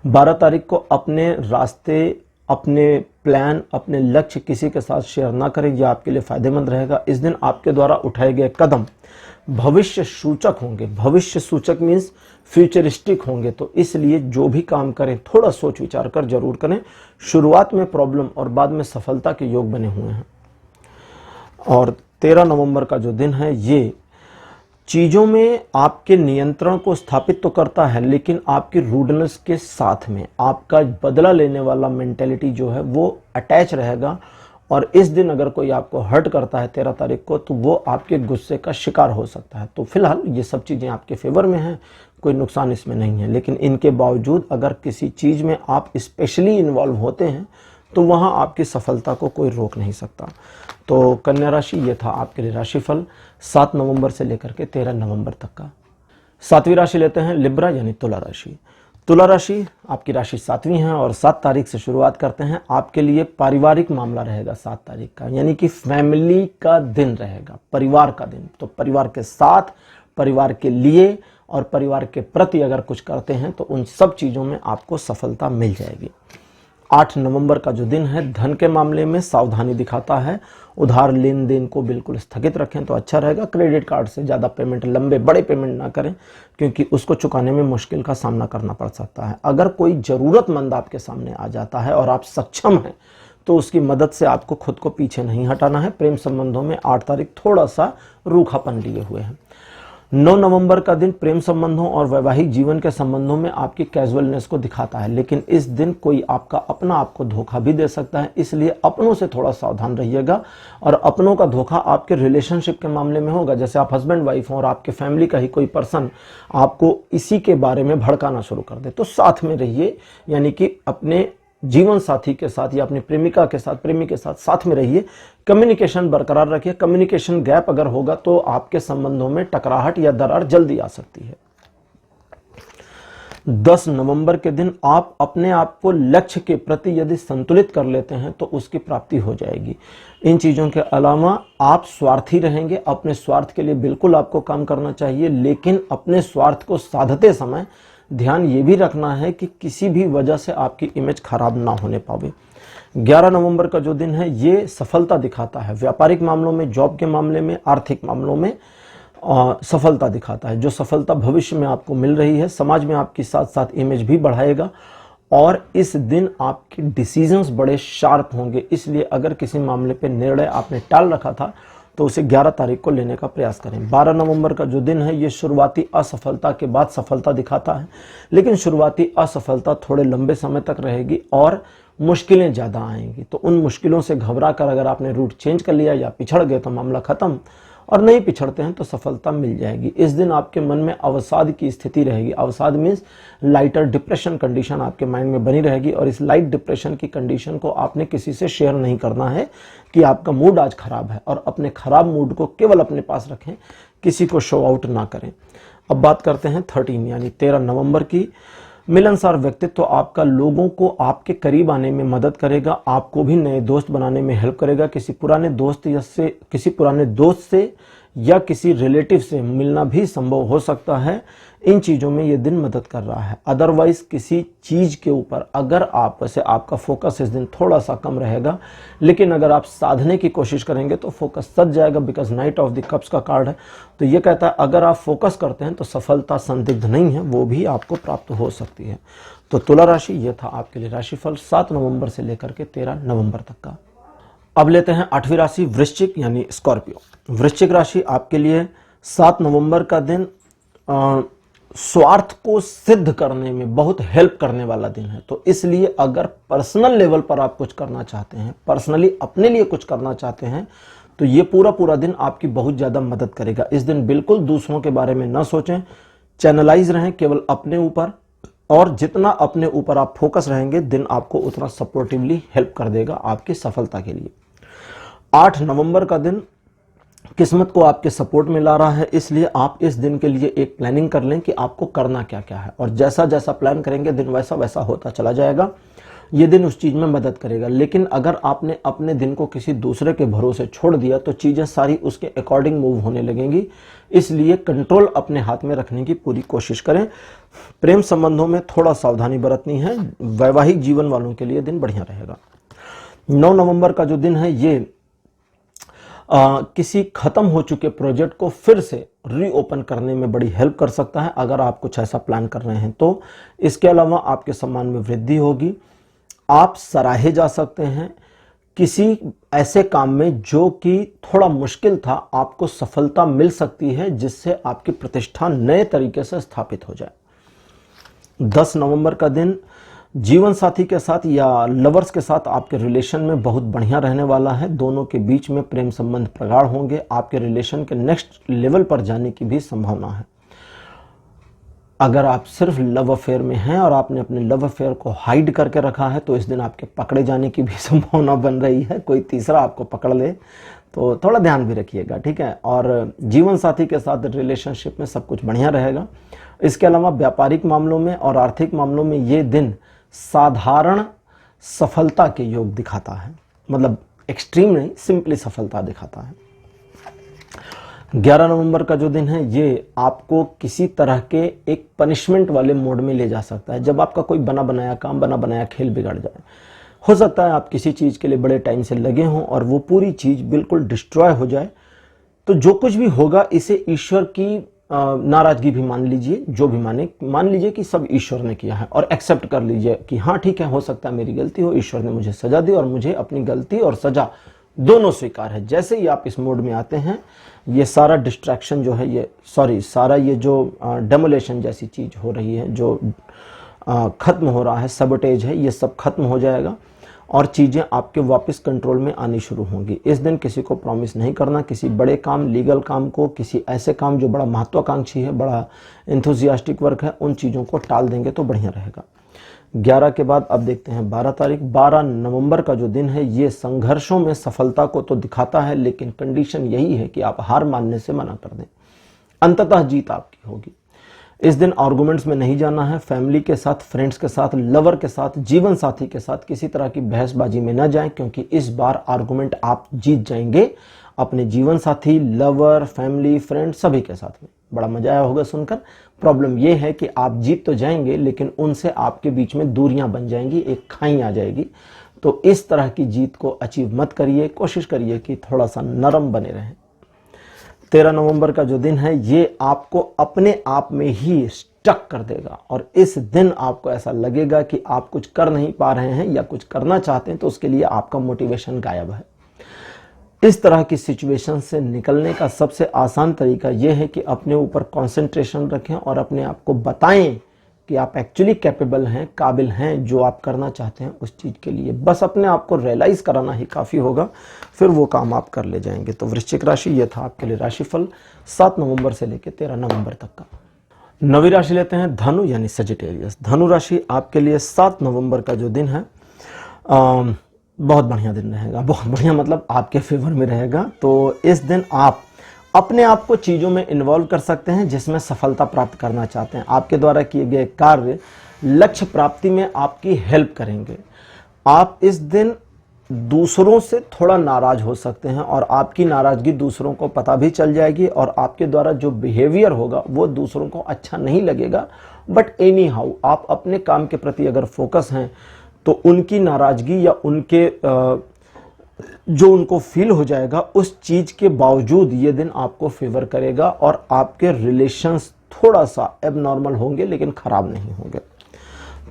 12 तारीख को अपने रास्ते, अपने प्लान, अपने लक्ष्य किसी के साथ शेयर ना करें, यह आपके लिए फायदेमंद रहेगा। इस दिन आपके द्वारा उठाए गए कदम भविष्य सूचक होंगे। भविष्य सूचक मीन्स फ्यूचरिस्टिक होंगे, तो इसलिए जो भी काम करें थोड़ा सोच विचार कर जरूर करें। शुरुआत में प्रॉब्लम और बाद में सफलता के योग बने हुए हैं। और 13 नवंबर का जो दिन है ये चीज़ों में आपके नियंत्रण को स्थापित तो करता है, लेकिन आपकी रूडनेस के साथ में आपका बदला लेने वाला मेंटेलिटी जो है वो अटैच रहेगा। और इस दिन अगर कोई आपको हर्ट करता है 13 तारीख को, तो वो आपके गुस्से का शिकार हो सकता है। तो फिलहाल ये सब चीज़ें आपके फेवर में हैं, कोई नुकसान इसमें नहीं है। लेकिन इनके बावजूद अगर किसी चीज़ में आप स्पेशली इन्वॉल्व होते हैं तो वहाँ आपकी सफलता को कोई रोक नहीं सकता। तो कन्या राशि, ये था आपके लिए राशिफल 7 नवंबर से लेकर के 13 नवंबर तक का। 7वीं राशि लेते हैं लिब्रा यानी तुला राशि। तुला राशि आपकी राशि 7वीं है और 7 तारीख से शुरुआत करते हैं। आपके लिए पारिवारिक मामला रहेगा 7 तारीख का, यानी कि फैमिली का दिन रहेगा, परिवार का दिन। तो परिवार के साथ, परिवार के लिए और परिवार के प्रति अगर कुछ करते हैं तो उन सब चीज़ों में आपको सफलता मिल जाएगी। 8 नवंबर का जो दिन है, धन के मामले में सावधानी दिखाता है। उधार लेन देन को बिल्कुल स्थगित रखें तो अच्छा रहेगा। क्रेडिट कार्ड से ज़्यादा पेमेंट, लंबे बड़े पेमेंट ना करें, क्योंकि उसको चुकाने में मुश्किल का सामना करना पड़ सकता है। अगर कोई ज़रूरतमंद आपके सामने आ जाता है और आप सक्षम हैं तो उसकी मदद से आपको खुद को पीछे नहीं हटाना है। प्रेम संबंधों में 8 तारीख थोड़ा सा रूखापन लिए हुए हैं। 9 नवंबर का दिन प्रेम संबंधों और वैवाहिक जीवन के संबंधों में आपकी कैजुअलनेस को दिखाता है, लेकिन इस दिन कोई आपका अपना आपको धोखा भी दे सकता है, इसलिए अपनों से थोड़ा सावधान रहिएगा। और अपनों का धोखा आपके रिलेशनशिप के मामले में होगा, जैसे आप हस्बैंड वाइफ हो और आपके फैमिली का ही कोई पर्सन आपको इसी के बारे में भड़काना शुरू कर दे, तो साथ में रहिए, यानी कि अपने जीवन साथी के साथ या अपनी प्रेमिका के साथ, प्रेमी के साथ साथ में रहिए। कम्युनिकेशन बरकरार रखिए। कम्युनिकेशन गैप अगर होगा तो आपके संबंधों में टकराहट या दरार जल्दी आ सकती है। 10 नवंबर के दिन आप अपने आप को लक्ष्य के प्रति यदि संतुलित कर लेते हैं तो उसकी प्राप्ति हो जाएगी। इन चीज़ों के अलावा आप स्वार्थी रहेंगे। अपने स्वार्थ के लिए बिल्कुल आपको काम करना चाहिए, लेकिन अपने स्वार्थ को साधते समय ध्यान ये भी रखना है कि किसी भी वजह से आपकी इमेज खराब ना होने पावे। 11 नवंबर का जो दिन है ये सफलता दिखाता है। व्यापारिक मामलों में, जॉब के मामले में, आर्थिक मामलों में सफलता दिखाता है। जो सफलता भविष्य में आपको मिल रही है, समाज में आपकी साथ साथ इमेज भी बढ़ाएगा। और इस दिन आपके डिसीजंस बड़े शार्प होंगे, इसलिए अगर किसी मामले पे निर्णय आपने टाल रखा था तो उसे 11 तारीख को लेने का प्रयास करें। 12 नवंबर का जो दिन है ये शुरुआती असफलता के बाद सफलता दिखाता है, लेकिन शुरुआती असफलता थोड़े लंबे समय तक रहेगी और मुश्किलें ज़्यादा आएंगी। तो उन मुश्किलों से घबरा कर अगर आपने रूट चेंज कर लिया या पिछड़ गए तो मामला खत्म, और नहीं पिछड़ते हैं तो सफलता मिल जाएगी। इस दिन आपके मन में अवसाद की स्थिति रहेगी। अवसाद मीन्स लाइटर डिप्रेशन कंडीशन आपके माइंड में बनी रहेगी, और इस लाइट डिप्रेशन की कंडीशन को आपने किसी से शेयर नहीं करना है कि आपका मूड आज खराब है, और अपने खराब मूड को केवल अपने पास रखें, किसी को शो आउट ना करें। अब बात करते हैं 13 यानी 13 नवंबर की। मिलनसार व्यक्तित्व आपका लोगों को आपके करीब आने में मदद करेगा, आपको भी नए दोस्त बनाने में हेल्प करेगा। किसी पुराने दोस्त से या किसी रिलेटिव से मिलना भी संभव हो सकता है। इन चीज़ों में ये दिन मदद कर रहा है। अदरवाइज किसी चीज़ के ऊपर अगर आपका फोकस इस दिन थोड़ा सा कम रहेगा, लेकिन अगर आप साधने की कोशिश करेंगे तो फोकस सज जाएगा, because night of the cups का कार्ड है। तो ये कहता है अगर आप फोकस करते हैं तो सफलता संदिग्ध नहीं है, वो भी आपको प्राप्त हो सकती है। तो तुला राशि, ये था आपके लिए राशिफल 7 नवंबर से लेकर के 13 नवंबर तक का। अब लेते हैं 8वीं राशि वृश्चिक यानी स्कॉर्पियो। वृश्चिक राशि आपके लिए 7 नवंबर का दिन स्वार्थ को सिद्ध करने में बहुत हेल्प करने वाला दिन है। तो इसलिए अगर पर्सनल लेवल पर आप कुछ करना चाहते हैं, पर्सनली अपने लिए कुछ करना चाहते हैं, तो ये पूरा दिन आपकी बहुत ज़्यादा मदद करेगा। इस दिन बिल्कुल दूसरों के बारे में न सोचें, चैनलाइज रहें केवल अपने ऊपर, और जितना अपने ऊपर आप फोकस रहेंगे दिन आपको उतना सपोर्टिवली हेल्प कर देगा आपकी सफलता के लिए। 8 नवंबर का दिन किस्मत को आपके सपोर्ट में ला रहा है, इसलिए आप इस दिन के लिए एक प्लानिंग कर लें कि आपको करना क्या क्या है, और जैसा जैसा प्लान करेंगे दिन वैसा वैसा होता चला जाएगा। ये दिन उस चीज़ में मदद करेगा। लेकिन अगर आपने अपने दिन को किसी दूसरे के भरोसे छोड़ दिया तो चीज़ें सारी उसके अकॉर्डिंग मूव होने लगेंगी, इसलिए कंट्रोल अपने हाथ में रखने की पूरी कोशिश करें। प्रेम संबंधों में थोड़ा सावधानी बरतनी है। वैवाहिक जीवन वालों के लिए दिन बढ़िया रहेगा। 9 नवंबर का जो दिन है ये किसी खत्म हो चुके प्रोजेक्ट को फिर से रीओपन करने में बड़ी हेल्प कर सकता है, अगर आप कुछ ऐसा प्लान कर रहे हैं तो। इसके अलावा आपके सम्मान में वृद्धि होगी, आप सराहे जा सकते हैं, किसी ऐसे काम में जो कि थोड़ा मुश्किल था, आपको सफलता मिल सकती है, जिससे आपकी प्रतिष्ठा नए तरीके से स्थापित हो जाए। 10 नवंबर का दिन जीवन साथी के साथ या लवर्स के साथ आपके रिलेशन में बहुत बढ़िया रहने वाला है। दोनों के बीच में प्रेम संबंध प्रगाढ़ होंगे। आपके रिलेशन के नेक्स्ट लेवल पर जाने की भी संभावना है। अगर आप सिर्फ लव अफेयर में हैं और आपने अपने लव अफेयर को हाइड करके रखा है, तो इस दिन आपके पकड़े जाने की भी संभावना बन रही है। कोई तीसरा आपको पकड़ ले, तो थोड़ा ध्यान भी रखिएगा, ठीक है। और जीवन साथी के साथ रिलेशनशिप में सब कुछ बढ़िया रहेगा। इसके अलावा व्यापारिक मामलों में और आर्थिक मामलों में ये दिन साधारण सफलता के योग दिखाता है, मतलब एक्सट्रीम नहीं, सिंपली सफलता दिखाता है। 11 नवंबर का जो दिन है, ये आपको किसी तरह के एक पनिशमेंट वाले मोड में ले जा सकता है। जब आपका कोई बना बनाया काम, बना बनाया खेल बिगड़ जाए, हो सकता है आप किसी चीज़ के लिए बड़े टाइम से लगे हों और वो पूरी चीज़ बिल्कुल डिस्ट्रॉय हो जाए, तो जो कुछ भी होगा इसे ईश्वर की नाराजगी भी मान लीजिए। जो भी मान लीजिए कि सब ईश्वर ने किया है और एक्सेप्ट कर लीजिए कि हाँ ठीक है, हो सकता है मेरी गलती हो, ईश्वर ने मुझे सजा दी और मुझे अपनी गलती और सजा दोनों स्वीकार है। जैसे ही आप इस मोड में आते हैं, ये सारा डिस्ट्रैक्शन जो है, सारा ये जो डेमोलेशन जैसी चीज हो रही है, जो खत्म हो रहा है, सबटेज है, ये सब खत्म हो जाएगा और चीज़ें आपके वापस कंट्रोल में आनी शुरू होंगी। इस दिन किसी को प्रॉमिस नहीं करना, किसी बड़े काम, लीगल काम को, किसी ऐसे काम जो बड़ा महत्वाकांक्षी है, बड़ा एंथुजियास्टिक वर्क है, उन चीज़ों को टाल देंगे तो बढ़िया रहेगा। 11 के बाद अब देखते हैं 12 तारीख। 12 नवंबर का जो दिन है, ये संघर्षों में सफलता को तो दिखाता है, लेकिन कंडीशन यही है कि आप हार मानने से मना कर दें। अंततः जीत आपकी होगी। इस दिन आर्गुमेंट्स में नहीं जाना है। फैमिली के साथ, फ्रेंड्स के साथ, लवर के साथ, जीवन साथी के साथ किसी तरह की बहसबाजी में न जाएं, क्योंकि इस बार आर्गुमेंट आप जीत जाएंगे अपने जीवन साथी, लवर, फैमिली, फ्रेंड सभी के साथ में। बड़ा मजा आया होगा सुनकर। प्रॉब्लम यह है कि आप जीत तो जाएंगे, लेकिन उनसे आपके बीच में दूरियां बन जाएंगी, एक खाई आ जाएगी। तो इस तरह की जीत को अचीव मत करिए, कोशिश करिए कि थोड़ा सा नरम बने रहें। 13 नवंबर का जो दिन है, ये आपको अपने आप में ही स्टक कर देगा और इस दिन आपको ऐसा लगेगा कि आप कुछ कर नहीं पा रहे हैं या कुछ करना चाहते हैं, तो उसके लिए आपका मोटिवेशन गायब है। इस तरह की सिचुएशन से निकलने का सबसे आसान तरीका यह है कि अपने ऊपर कंसंट्रेशन रखें और अपने आप को बताएं कि आप एक्चुअली कैपेबल हैं, काबिल हैं, जो आप करना चाहते हैं उस चीज़ के लिए। बस अपने आप को रियलाइज कराना ही काफ़ी होगा, फिर वो काम आप कर ले जाएंगे। तो वृश्चिक राशि, ये था आपके लिए राशिफल 7 नवंबर से लेकर 13 नवंबर तक का। नवी राशि लेते हैं धनु यानी सजिटेरियस। धनु राशि आपके लिए 7 नवंबर का जो दिन है, बहुत बढ़िया दिन रहेगा। बहुत बढ़िया मतलब आपके फेवर में रहेगा। तो इस दिन आप अपने आप को चीज़ों में इन्वॉल्व कर सकते हैं जिसमें सफलता प्राप्त करना चाहते हैं। आपके द्वारा किए गए कार्य लक्ष्य प्राप्ति में आपकी हेल्प करेंगे। आप इस दिन दूसरों से थोड़ा नाराज हो सकते हैं और आपकी नाराजगी दूसरों को पता भी चल जाएगी और आपके द्वारा जो बिहेवियर होगा वो दूसरों को अच्छा नहीं लगेगा। बट एनी हाउ आप अपने काम के प्रति अगर फोकस हैं तो उनकी नाराजगी या उनके जो उनको फील हो जाएगा, उस चीज के बावजूद ये दिन आपको फेवर करेगा और आपके रिलेशंस थोड़ा सा एबनॉर्मल होंगे लेकिन खराब नहीं होंगे।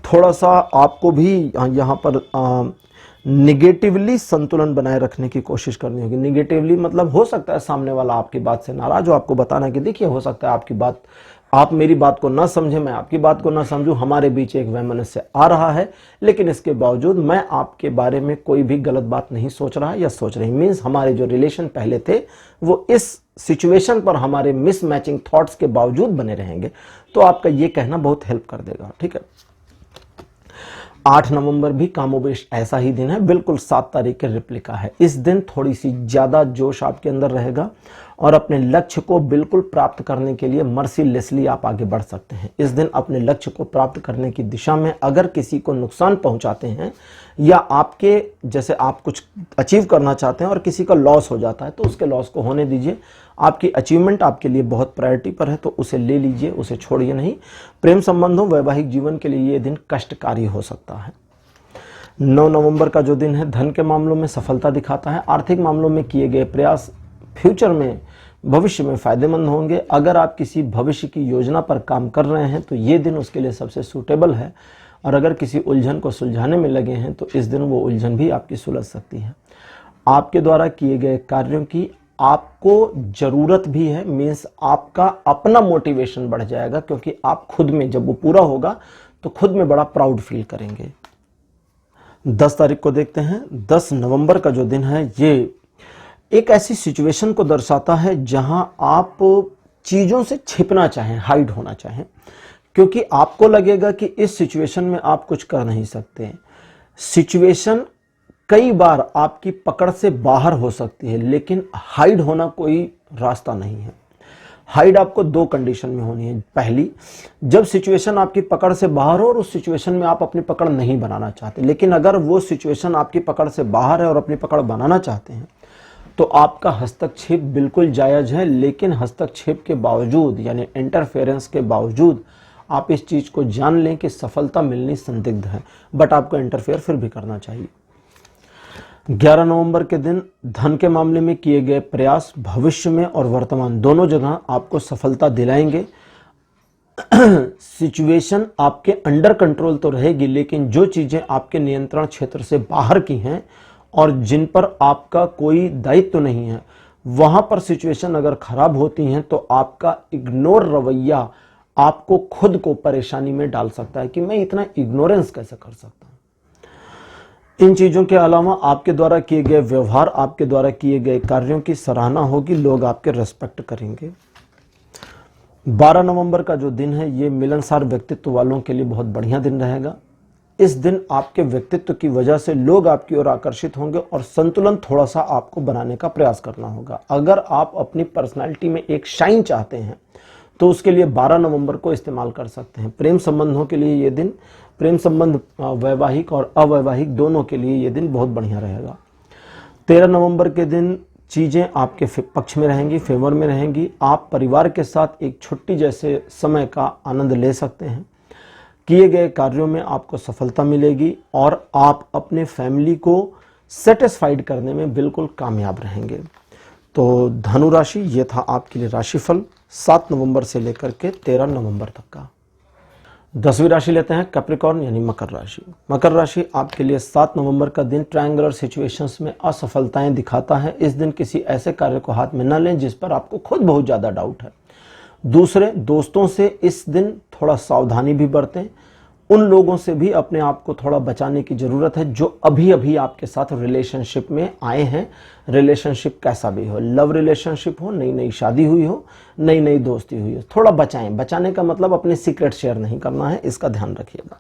थोड़ा सा आपको भी यहाँ पर निगेटिवली संतुलन बनाए रखने की कोशिश करनी होगी। निगेटिवली मतलब हो सकता है सामने वाला आपकी बात से नाराज हो, आपको बताना कि देखिए हो सकता है आपकी बात, आप मेरी बात को ना समझें, मैं आपकी बात को ना समझूं, हमारे बीच एक वैमनस्य आ रहा है, लेकिन इसके बावजूद मैं आपके बारे में कोई भी गलत बात नहीं सोच रहा या सोच रही। मीन्स हमारे जो रिलेशन पहले थे वो इस सिचुएशन पर हमारे मिसमैचिंग थॉट्स के बावजूद बने रहेंगे। तो आपका ये कहना बहुत हेल्प कर देगा, ठीक है। 8 नवंबर भी कामोबेश ऐसा ही दिन है, बिल्कुल 7 तारीख के रिप्लिका है। इस दिन थोड़ी सी ज्यादा जोश आपके अंदर रहेगा और अपने लक्ष्य को बिल्कुल प्राप्त करने के लिए मर्सीलेसली आप आगे बढ़ सकते हैं। इस दिन अपने लक्ष्य को प्राप्त करने की दिशा में अगर किसी को नुकसान पहुंचाते हैं या आपके जैसे आप कुछ अचीव करना चाहते हैं और किसी का लॉस हो जाता है, तो उसके लॉस को होने दीजिए। आपकी अचीवमेंट आपके लिए बहुत प्रायोरिटी पर है, तो उसे ले लीजिए, उसे छोड़िए नहीं। प्रेम संबंधों, वैवाहिक जीवन के लिए ये दिन कष्टकारी हो सकता है। 9 नवंबर का जो दिन है, धन के मामलों में सफलता दिखाता है। आर्थिक मामलों में किए गए प्रयास फ्यूचर में, भविष्य में फायदेमंद होंगे। अगर आप किसी भविष्य की योजना पर काम कर रहे हैं तो ये दिन उसके लिए सबसे सूटेबल है। और अगर किसी उलझन को सुलझाने में लगे हैं तो इस दिन वो उलझन भी आपकी सुलझ सकती है। आपके द्वारा किए गए कार्यों की आपको जरूरत भी है, मीन्स आपका अपना मोटिवेशन बढ़ जाएगा, क्योंकि आप खुद में जब वो पूरा होगा तो खुद में बड़ा प्राउड फील करेंगे। 10 तारीख को देखते हैं। 10 नवंबर का जो दिन है ये एक ऐसी सिचुएशन को दर्शाता है जहां आप चीजों से छिपना चाहें, हाइड होना चाहें, क्योंकि आपको लगेगा कि इस सिचुएशन में आप कुछ कर नहीं सकते। सिचुएशन कई बार आपकी पकड़ से बाहर हो सकती है, लेकिन हाइड होना कोई रास्ता नहीं है। हाइड आपको 2 कंडीशन में होनी है। पहली, जब सिचुएशन आपकी पकड़ से बाहर हो और उस सिचुएशन में आप अपनी पकड़ नहीं बनाना चाहते, लेकिन अगर वो सिचुएशन आपकी पकड़ से बाहर है और अपनी पकड़ बनाना चाहते हैं तो आपका हस्तक्षेप बिल्कुल जायज है, लेकिन हस्तक्षेप के बावजूद यानी इंटरफेरेंस के बावजूद आप इस चीज को जान लें कि सफलता मिलनी संदिग्ध है, बट आपको इंटरफेयर फिर भी करना चाहिए। 11 नवंबर के दिन धन के मामले में किए गए प्रयास भविष्य में और वर्तमान दोनों जगह आपको सफलता दिलाएंगे। सिचुएशन आपके अंडर कंट्रोल तो रहेगी, लेकिन जो चीजें आपके नियंत्रण क्षेत्र से बाहर की हैं और जिन पर आपका कोई दायित्व नहीं है, वहां पर सिचुएशन अगर खराब होती हैं तो आपका इग्नोर रवैया आपको खुद को परेशानी में डाल सकता है कि मैं इतना इग्नोरेंस कैसे कर सकता हूं। इन चीजों के अलावा आपके द्वारा किए गए व्यवहार, आपके द्वारा किए गए कार्यों की सराहना होगी, लोग आपके रेस्पेक्ट करेंगे। 12 नवंबर का जो दिन है ये मिलनसार व्यक्तित्व वालों के लिए बहुत बढ़िया दिन रहेगा। इस दिन आपके व्यक्तित्व की वजह से लोग आपकी ओर आकर्षित होंगे और संतुलन थोड़ा सा आपको बनाने का प्रयास करना होगा। अगर आप अपनी पर्सनालिटी में एक शाइन चाहते हैं तो उसके लिए 12 नवंबर को इस्तेमाल कर सकते हैं। प्रेम संबंधों के लिए ये दिन, प्रेम संबंध वैवाहिक और अवैवाहिक दोनों के लिए ये दिन बहुत बढ़िया रहेगा। 13 नवंबर के दिन चीज़ें आपके पक्ष में रहेंगी, फेवर में रहेंगी। आप परिवार के साथ एक छुट्टी जैसे समय का आनंद ले सकते हैं। किए गए कार्यों में आपको सफलता मिलेगी और आप अपने फैमिली को सेटिस्फाइड करने में बिल्कुल कामयाब रहेंगे। तो धनु राशि, ये था आपके लिए राशिफल 7 नवंबर से लेकर के 13 नवंबर तक का। 10वीं राशि लेते हैं कैप्रिकॉर्न यानी मकर राशि। मकर राशि आपके लिए 7 नवंबर का दिन ट्रायंगुलर सिचुएशंस में असफलताएं दिखाता है। इस दिन किसी ऐसे कार्य को हाथ में न लें जिस पर आपको खुद बहुत ज़्यादा डाउट है। दूसरे दोस्तों से इस दिन थोड़ा सावधानी भी बरतें। उन लोगों से भी अपने आप को थोड़ा बचाने की ज़रूरत है जो अभी अभी आपके साथ रिलेशनशिप में आए हैं। रिलेशनशिप कैसा भी हो, लव रिलेशनशिप हो, नई नई शादी हुई हो, नई नई दोस्ती हुई हो, थोड़ा बचाएं। बचाने का मतलब अपने सीक्रेट शेयर नहीं करना है, इसका ध्यान रखिएगा।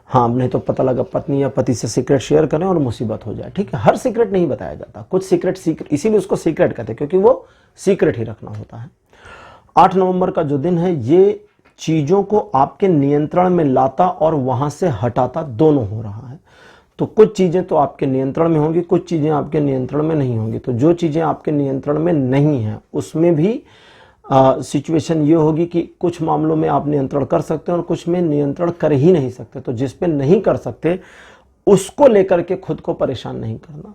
हाँ, नहीं तो पता लगा पत्नी या पति से सीक्रेट शेयर करें और मुसीबत हो जाए। ठीक है, हर सीक्रेट नहीं बताया जाता, कुछ सीक्रेट इसीलिए उसको सीक्रेट कहते हैं क्योंकि वो सीक्रेट ही रखना होता है। 8 नवंबर का जो दिन है ये चीजों को आपके नियंत्रण में लाता और वहां से हटाता दोनों हो रहा है। तो कुछ चीजें तो आपके नियंत्रण में होंगी, कुछ चीजें आपके नियंत्रण में नहीं होंगी। तो जो चीजें आपके नियंत्रण में नहीं है उसमें भी सिचुएशन ये होगी कि कुछ मामलों में आप नियंत्रण कर सकते हैं और कुछ में नियंत्रण कर ही नहीं सकते। तो जिस पे नहीं कर सकते उसको लेकर के खुद को परेशान नहीं करना,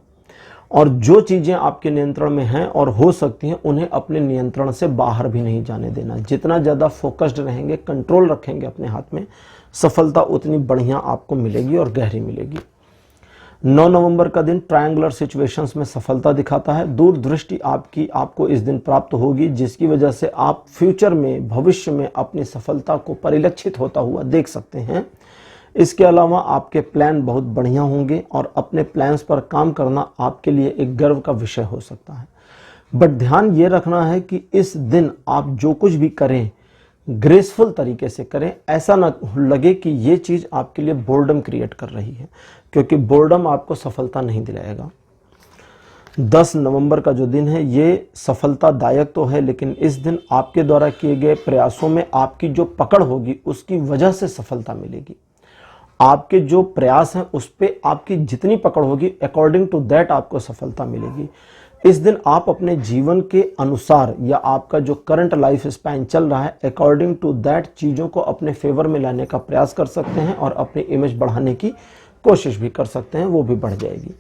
और जो चीजें आपके नियंत्रण में हैं और हो सकती हैं उन्हें अपने नियंत्रण से बाहर भी नहीं जाने देना। जितना ज्यादा फोकस्ड रहेंगे, कंट्रोल रखेंगे अपने हाथ में, सफलता उतनी बढ़िया आपको मिलेगी और गहरी मिलेगी। 9 नवंबर का दिन ट्रायंगुलर सिचुएशंस में सफलता दिखाता है। दूरदृष्टि आपको इस दिन प्राप्त होगी जिसकी वजह से आप फ्यूचर में, भविष्य में अपनी सफलता को परिलक्षित होता हुआ देख सकते हैं। इसके अलावा आपके प्लान बहुत बढ़िया होंगे और अपने प्लान्स पर काम करना आपके लिए एक गर्व का विषय हो सकता है। बट ध्यान ये रखना है कि इस दिन आप जो कुछ भी करें ग्रेसफुल तरीके से करें। ऐसा ना लगे कि ये चीज आपके लिए बोर्डम क्रिएट कर रही है, क्योंकि बोर्डम आपको सफलता नहीं दिलाएगा। 10 नवंबर का जो दिन है ये सफलतादायक तो है, लेकिन इस दिन आपके द्वारा किए गए प्रयासों में आपकी जो पकड़ होगी उसकी वजह से सफलता मिलेगी। आपके जो प्रयास हैं उस पे आपकी जितनी पकड़ होगी अकॉर्डिंग टू दैट आपको सफलता मिलेगी। इस दिन आप अपने जीवन के अनुसार या आपका जो करंट लाइफ स्पैन चल रहा है अकॉर्डिंग टू दैट चीज़ों को अपने फेवर में लाने का प्रयास कर सकते हैं और अपनी इमेज बढ़ाने की कोशिश भी कर सकते हैं, वो भी बढ़ जाएगी।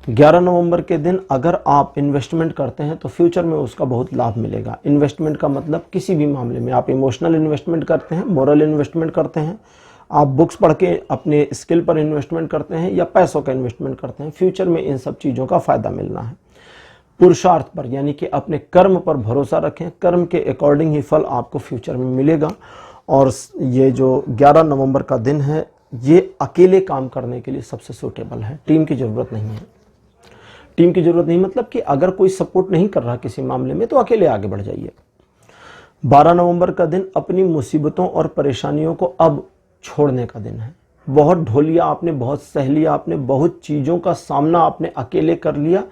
11 नवंबर के दिन अगर आप इन्वेस्टमेंट करते हैं तो फ्यूचर में उसका बहुत लाभ मिलेगा। इन्वेस्टमेंट का मतलब किसी भी मामले में आप इमोशनल इन्वेस्टमेंट करते हैं, मोरल इन्वेस्टमेंट करते हैं, आप बुक्स पढ़ के अपने स्किल पर इन्वेस्टमेंट करते हैं या पैसों का इन्वेस्टमेंट करते हैं, फ्यूचर में इन सब चीज़ों का फायदा मिलना है। पुरुषार्थ पर यानी कि अपने कर्म पर भरोसा रखें, कर्म के अकॉर्डिंग ही फल आपको फ्यूचर में मिलेगा। और ये जो 11 नवंबर का दिन है, ये अकेले काम करने के लिए सबसे सूटेबल है। टीम की ज़रूरत नहीं है। टीम की ज़रूरत नहीं मतलब कि अगर कोई सपोर्ट नहीं कर रहा किसी मामले में तो अकेले आगे बढ़ जाइए। 12 नवंबर का दिन अपनी मुसीबतों और परेशानियों को अब छोड़ने का दिन है। बहुत ढोलिया आपने, बहुत सह लिया आपने, बहुत चीज़ों का सामना आपने अकेले कर लिया,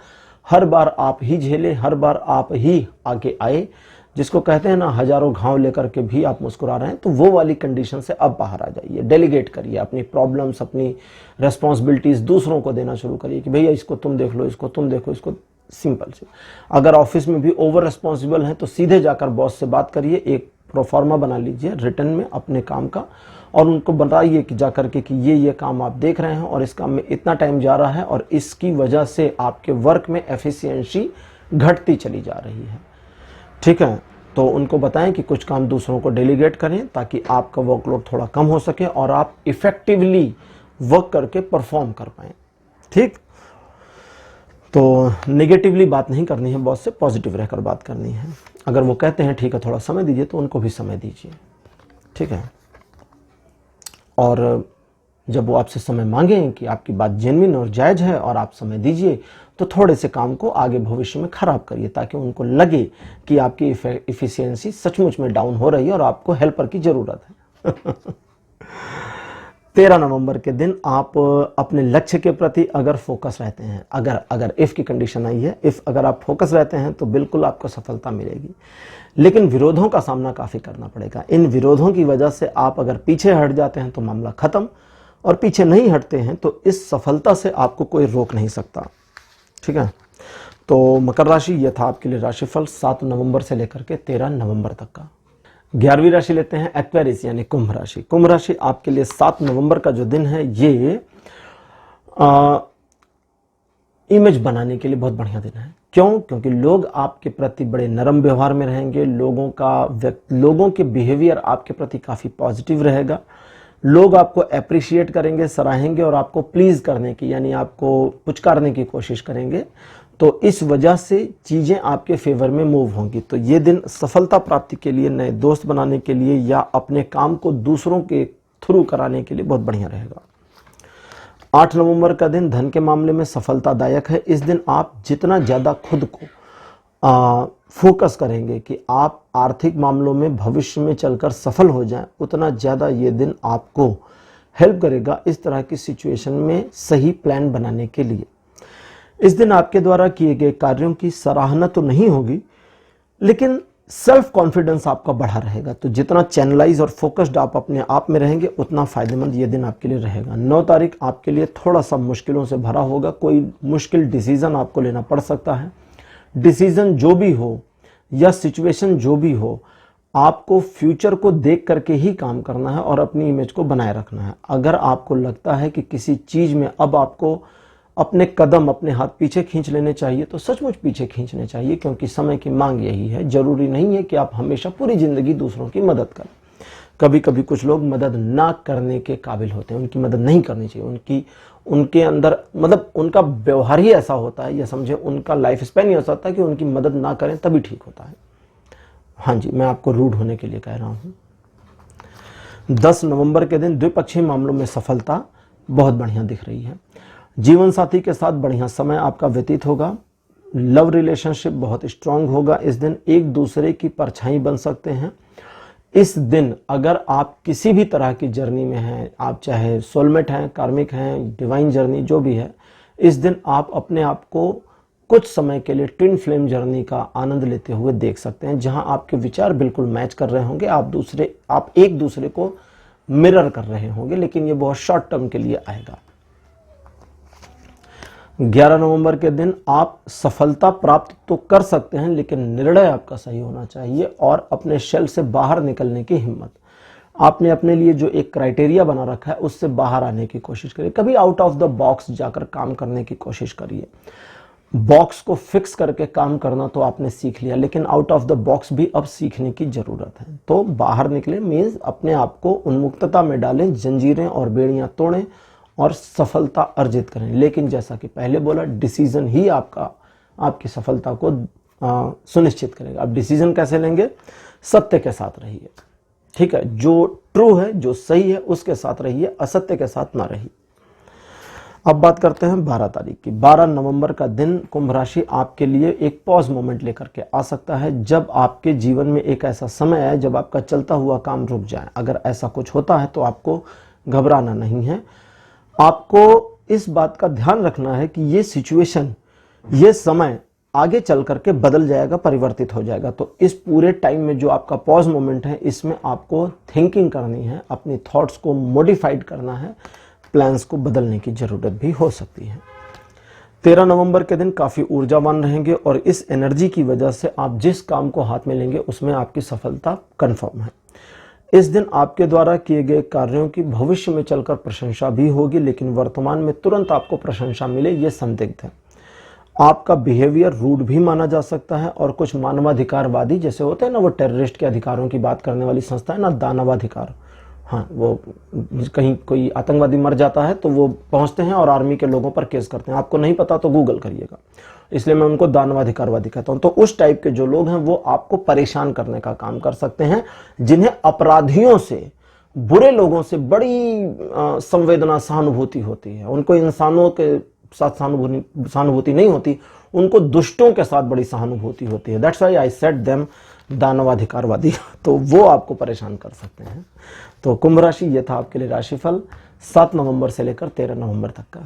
हर बार आप ही झेले, हर बार आप ही आगे आए। जिसको कहते हैं ना, हजारों घाव लेकर के भी आप मुस्कुरा रहे हैं, तो वो वाली कंडीशन से अब बाहर आ जाइए। डेलीगेट करिए अपनी प्रॉब्लम्स, अपनी रेस्पॉन्सिबिलिटीज़ दूसरों को देना शुरू करिए कि भैया इसको तुम देख लो, इसको तुम देखो, इसको सिंपल से। अगर ऑफिस में भी ओवर रिस्पॉन्सिबल हैं तो सीधे जाकर बॉस से बात करिए, एक प्रोफार्मा बना लीजिए रिटर्न में अपने काम का, और उनको बताइए कि जाकर के कि ये काम आप देख रहे हैं और इस काम में इतना टाइम जा रहा है और इसकी वजह से आपके वर्क में एफिशिएंसी घटती चली जा रही है। ठीक है, तो उनको बताएं कि कुछ काम दूसरों को डेलीगेट करें ताकि आपका वर्कलोड थोड़ा कम हो सके और आप इफेक्टिवली वर्क करके परफॉर्म कर पाएं। ठीक, तो नेगेटिवली बात नहीं करनी है बॉस से, पॉजिटिव रहकर बात करनी है। अगर वो कहते हैं ठीक है थोड़ा समय दीजिए, तो उनको भी समय दीजिए। ठीक है, और जब वो आपसे समय मांगें कि आपकी बात जेन्युइन और जायज़ है और आप समय दीजिए, तो थोड़े से काम को आगे भविष्य में खराब करिए ताकि उनको लगे कि आपकी इफिशियंसी सचमुच में डाउन हो रही है और आपको हेल्पर की ज़रूरत है। 13 नवंबर के दिन आप अपने लक्ष्य के प्रति अगर फोकस रहते हैं, अगर इफ़ की कंडीशन आई है, इफ़ अगर आप फोकस रहते हैं तो बिल्कुल आपको सफलता मिलेगी। लेकिन विरोधों का सामना काफ़ी करना पड़ेगा। इन विरोधों की वजह से आप अगर पीछे हट जाते हैं तो मामला ख़त्म, और पीछे नहीं हटते हैं तो इस सफलता से आपको कोई रोक नहीं सकता। ठीक है, तो मकर राशि, यह था आपके लिए राशिफल 7 नवंबर से लेकर के 13 नवंबर तक का। 11वीं राशि लेते हैं एक्वेरियस यानी कुंभ राशि। कुंभ राशि आपके लिए 7 नवंबर का जो दिन है, ये इमेज बनाने के लिए बहुत बढ़िया दिन है। क्यों? क्योंकि लोग आपके प्रति बड़े नरम व्यवहार में रहेंगे, लोगों के बिहेवियर आपके प्रति काफ़ी पॉजिटिव रहेगा। लोग आपको अप्रिशिएट करेंगे, सराहेंगे और आपको प्लीज करने की यानी आपको पुचकारने की कोशिश करेंगे। तो इस वजह से चीज़ें आपके फेवर में मूव होंगी। तो ये दिन सफलता प्राप्ति के लिए, नए दोस्त बनाने के लिए या अपने काम को दूसरों के थ्रू कराने के लिए बहुत बढ़िया रहेगा। 8 नवंबर का दिन धन के मामले में सफलतादायक है। इस दिन आप जितना ज़्यादा खुद को फोकस करेंगे कि आप आर्थिक मामलों में भविष्य में चलकर सफल हो जाएं, उतना ज़्यादा ये दिन आपको हेल्प करेगा इस तरह की सिचुएशन में सही प्लान बनाने के लिए। इस दिन आपके द्वारा किए गए कार्यों की सराहना तो नहीं होगी, लेकिन सेल्फ कॉन्फिडेंस आपका बढ़ा रहेगा। तो जितना चैनलाइज और फोकस्ड आप अपने आप में रहेंगे, उतना फायदेमंद ये दिन आपके लिए रहेगा। 9 तारीख आपके लिए थोड़ा सा मुश्किलों से भरा होगा। कोई मुश्किल डिसीजन आपको लेना पड़ सकता है। डिसीजन जो भी हो या सिचुएशन जो भी हो, आपको फ्यूचर को देख करके ही काम करना है और अपनी इमेज को बनाए रखना है। अगर आपको लगता है कि किसी चीज़ में अब आपको अपने कदम, अपने हाथ पीछे खींच लेने चाहिए, तो सचमुच पीछे खींचने चाहिए, क्योंकि समय की मांग यही है। जरूरी नहीं है कि आप हमेशा पूरी जिंदगी दूसरों की मदद करें। कभी कभी कुछ लोग मदद ना करने के काबिल होते हैं, उनकी मदद नहीं करनी चाहिए। उनके अंदर मतलब उनका व्यवहार ही ऐसा होता है, या समझे उनका लाइफ स्पैन ही ऐसा होता है कि उनकी मदद ना करें तभी ठीक होता है। हाँ जी, मैं आपको रूड होने के लिए कह रहा हूँ। 10 नवंबर के दिन द्विपक्षीय मामलों में सफलता बहुत बढ़िया दिख रही है। जीवन साथी के साथ बढ़िया समय आपका व्यतीत होगा। लव रिलेशनशिप बहुत स्ट्रांग होगा। इस दिन एक दूसरे की परछाई बन सकते हैं। इस दिन अगर आप किसी भी तरह की जर्नी में हैं, आप चाहे सोलमेट हैं, कार्मिक हैं, डिवाइन जर्नी जो भी है, इस दिन आप अपने आप को कुछ समय के लिए ट्विन फ्लेम जर्नी का आनंद लेते हुए देख सकते हैं, जहां आपके विचार बिल्कुल मैच कर रहे होंगे। आप एक दूसरे को मिरर कर रहे होंगे, लेकिन ये बहुत शॉर्ट टर्म के लिए आएगा। 11 नवंबर के दिन आप सफलता प्राप्त तो कर सकते हैं, लेकिन निर्णय आपका सही होना चाहिए और अपने शेल से बाहर निकलने की हिम्मत। आपने अपने लिए जो एक क्राइटेरिया बना रखा है, उससे बाहर आने की कोशिश करिए। कभी आउट ऑफ द बॉक्स जाकर काम करने की कोशिश करिए। बॉक्स को फिक्स करके काम करना तो आपने सीख लिया, लेकिन आउट ऑफ द बॉक्स भी अब सीखने की जरूरत है। तो बाहर निकले मीन्स अपने आप को उन्मुक्तता में डालें, जंजीरें और बेड़ियां तोड़ें और सफलता अर्जित करें। लेकिन जैसा कि पहले बोला, डिसीजन ही आपकी सफलता को सुनिश्चित करेगा। अब डिसीजन कैसे लेंगे? सत्य के साथ रहिए, ठीक है, जो ट्रू है, जो सही है उसके साथ रहिए, असत्य के साथ ना रहिए। अब बात करते हैं 12 तारीख की। 12 नवंबर का दिन कुंभ राशि आपके लिए एक पॉज मोमेंट लेकर के आ सकता है, जब आपके जीवन में एक ऐसा समय है जब आपका चलता हुआ काम रुक जाए। अगर ऐसा कुछ होता है तो आपको घबराना नहीं है। आपको इस बात का ध्यान रखना है कि ये सिचुएशन, ये समय आगे चल करके बदल जाएगा, परिवर्तित हो जाएगा। तो इस पूरे टाइम में जो आपका पॉज मोमेंट है, इसमें आपको थिंकिंग करनी है, अपनी थॉट्स को मॉडिफाइड करना है, प्लान्स को बदलने की जरूरत भी हो सकती है। 13 नवंबर के दिन काफी ऊर्जावान रहेंगे और इस एनर्जी की वजह से आप जिस काम को हाथ में लेंगे उसमें आपकी सफलता कंफर्म है। इस दिन आपके द्वारा किए गए कार्यों की भविष्य में चलकर प्रशंसा भी होगी, लेकिन वर्तमान में तुरंत आपको प्रशंसा मिले ये संदिग्ध है। आपका बिहेवियर रूड भी माना जा सकता है और कुछ मानवाधिकारवादी जैसे होते हैं ना, वो टेररिस्ट के अधिकारों की बात करने वाली संस्था है ना, दानवाधिकार, हाँ, वो कहीं कोई आतंकवादी मर जाता है तो वो पहुंचते हैं और आर्मी के लोगों पर केस करते हैं। आपको नहीं पता तो गूगल करिएगा, इसलिए मैं उनको दानवाधिकारवादी कहता हूं। तो उस टाइप के जो लोग हैं वो आपको परेशान करने का काम कर सकते हैं, जिन्हें अपराधियों से, बुरे लोगों से बड़ी संवेदना, सहानुभूति होती है। उनको इंसानों के साथ सहानुभूति नहीं होती, उनको दुष्टों के साथ बड़ी सहानुभूति होती है। That's why I said them दानवाधिकारवादी। तो वो आपको परेशान कर सकते हैं। तो कुंभ राशि, ये था आपके लिए राशिफल 7 नवंबर से लेकर 13 नवंबर तक का।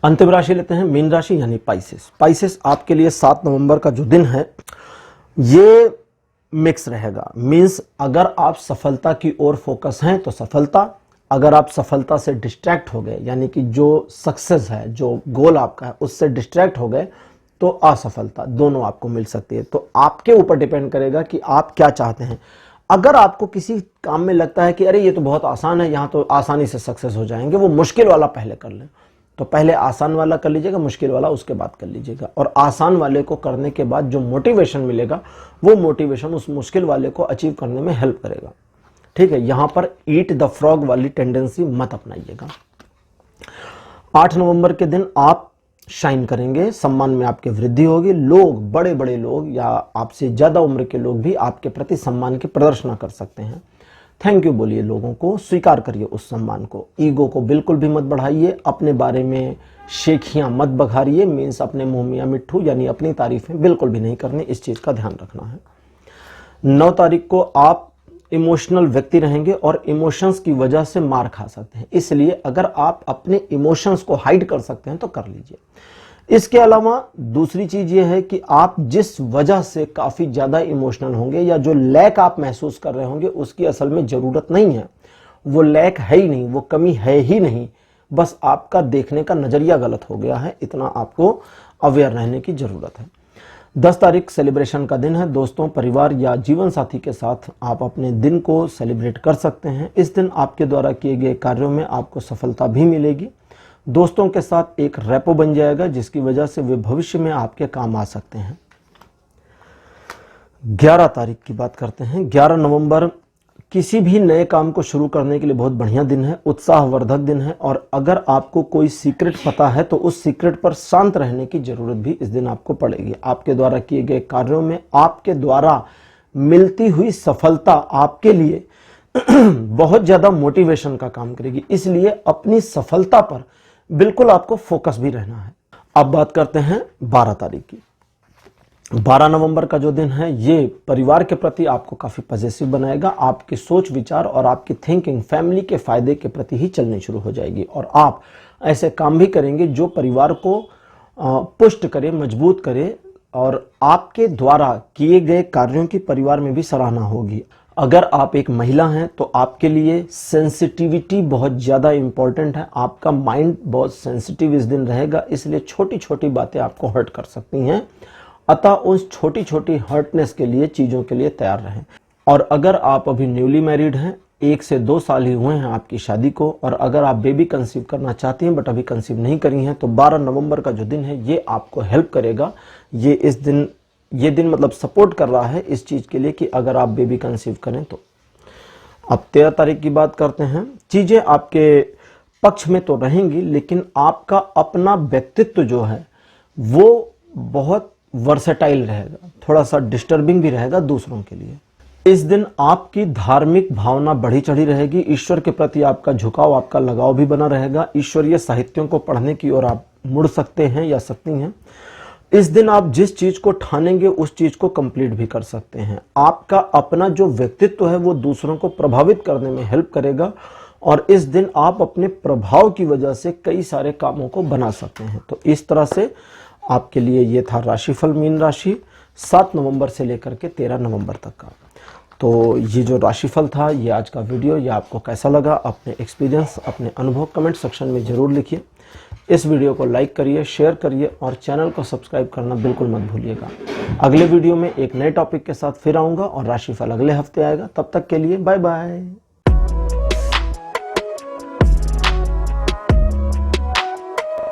अंतिम राशि लेते हैं मीन राशि यानी पाइसेस। पाइसेस आपके लिए 7 नवंबर का जो दिन है ये मिक्स रहेगा। मीन्स अगर आप सफलता की ओर फोकस हैं तो सफलता, अगर आप सफलता से डिस्ट्रैक्ट हो गए यानी कि जो सक्सेस है, जो गोल आपका है उससे डिस्ट्रैक्ट हो गए तो असफलता, दोनों आपको मिल सकती है। तो आपके ऊपर डिपेंड करेगा कि आप क्या चाहते हैं। अगर आपको किसी काम में लगता है कि अरे ये तो बहुत आसान है, यहां तो आसानी से सक्सेस हो जाएंगे, वो मुश्किल वाला पहले कर लें, तो पहले आसान वाला कर लीजिएगा, मुश्किल वाला उसके बाद कर लीजिएगा। और आसान वाले को करने के बाद जो मोटिवेशन मिलेगा, वो मोटिवेशन उस मुश्किल वाले को अचीव करने में हेल्प करेगा, ठीक है। यहां पर ईट द फ्रॉग वाली टेंडेंसी मत अपनाइएगा। 8 नवंबर के दिन आप शाइन करेंगे, सम्मान में आपके वृद्धि होगी। लोग, बड़े बड़े लोग या आपसे ज्यादा उम्र के लोग भी आपके प्रति सम्मान की प्रदर्शना कर सकते हैं। थैंक यू बोलिए लोगों को, स्वीकार करिए उस सम्मान को। ईगो को बिल्कुल भी मत बढ़ाइए, अपने बारे में शेखियां मत बघारिए, मीन्स अपने मुंह मियां मिट्ठू यानी अपनी तारीफें बिल्कुल भी नहीं करनी, इस चीज का ध्यान रखना है। 9 तारीख को आप इमोशनल व्यक्ति रहेंगे और इमोशंस की वजह से मार खा सकते हैं, इसलिए अगर आप अपने इमोशंस को हाइड कर सकते हैं तो कर लीजिए। इसके अलावा दूसरी चीज ये है कि आप जिस वजह से काफी ज्यादा इमोशनल होंगे या जो लैक आप महसूस कर रहे होंगे उसकी असल में जरूरत नहीं है, वो लैक है ही नहीं, वो कमी है ही नहीं, बस आपका देखने का नजरिया गलत हो गया है। इतना आपको अवेयर रहने की जरूरत है। 10 तारीख सेलिब्रेशन का दिन है। दोस्तों, परिवार या जीवन साथी के साथ आप अपने दिन को सेलिब्रेट कर सकते हैं। इस दिन आपके द्वारा किए गए कार्यों में आपको सफलता भी मिलेगी। दोस्तों के साथ एक रेपो बन जाएगा जिसकी वजह से वे भविष्य में आपके काम आ सकते हैं। 11 तारीख की बात करते हैं। 11 नवंबर किसी भी नए काम को शुरू करने के लिए बहुत बढ़िया दिन है, उत्साहवर्धक दिन है। और अगर आपको कोई सीक्रेट पता है तो उस सीक्रेट पर शांत रहने की जरूरत भी इस दिन आपको पड़ेगी। आपके द्वारा किए गए कार्यों में आपके द्वारा मिलती हुई सफलता आपके लिए बहुत ज्यादा मोटिवेशन का काम करेगी, इसलिए अपनी सफलता पर बिल्कुल आपको फोकस भी रहना है। अब बात करते हैं 12 तारीख की। 12 नवंबर का जो दिन है ये परिवार के प्रति आपको काफी पॉजिटिव बनाएगा। आपकी सोच विचार और आपकी थिंकिंग फैमिली के फायदे के प्रति ही चलनी शुरू हो जाएगी और आप ऐसे काम भी करेंगे जो परिवार को पुष्ट करे, मजबूत करे और आपके द्वारा किए गए कार्यों की परिवार में भी सराहना होगी। अगर आप एक महिला हैं तो आपके लिए सेंसिटिविटी बहुत ज़्यादा इंपॉर्टेंट है। आपका माइंड बहुत सेंसिटिव इस दिन रहेगा, इसलिए छोटी छोटी बातें आपको हर्ट कर सकती हैं। अतः उस छोटी छोटी हर्टनेस के लिए, चीज़ों के लिए तैयार रहें। और अगर आप अभी न्यूली मैरिड हैं 1 से 2 साल ही हुए हैं आपकी शादी को, और अगर आप बेबी कंसीव करना चाहती हैं बट अभी कंसीव नहीं करी हैं, तो 12 नवंबर का जो दिन है ये आपको हेल्प करेगा। ये दिन मतलब सपोर्ट कर रहा है इस चीज़ के लिए कि अगर आप बेबी कंसीव करें तो। अब 13 तारीख की बात करते हैं। चीज़ें आपके पक्ष में तो रहेंगी, लेकिन आपका अपना व्यक्तित्व जो है वो बहुत वर्सेटाइल रहेगा, थोड़ा सा डिस्टर्बिंग भी रहेगा दूसरों के लिए। इस दिन आपकी धार्मिक भावना बढ़ी चढ़ी रहेगी, ईश्वर के प्रति आपका झुकाव, आपका लगाव भी बना रहेगा। ईश्वरीय साहित्यों को पढ़ने की ओर आप मुड़ सकते हैं या सकती हैं। इस दिन आप जिस चीज को ठानेंगे उस चीज को कंप्लीट भी कर सकते हैं। आपका अपना जो व्यक्तित्व है वो दूसरों को प्रभावित करने में हेल्प करेगा, और इस दिन आप अपने प्रभाव की वजह से कई सारे कामों को बना सकते हैं। तो इस तरह से आपके लिए ये था राशिफल मीन राशि 7 नवंबर से लेकर के 13 नवंबर तक का। तो ये जो राशिफल था, ये आज का वीडियो, ये आपको कैसा लगा? अपने एक्सपीरियंस, अपने अनुभव कमेंट सेक्शन में ज़रूर लिखिए। इस वीडियो को लाइक करिए, शेयर करिए और चैनल को सब्सक्राइब करना बिल्कुल मत भूलिएगा। अगले वीडियो में एक नए टॉपिक के साथ फिर आऊँगा और राशिफल अगले हफ्ते आएगा। तब तक के लिए बाय बाय।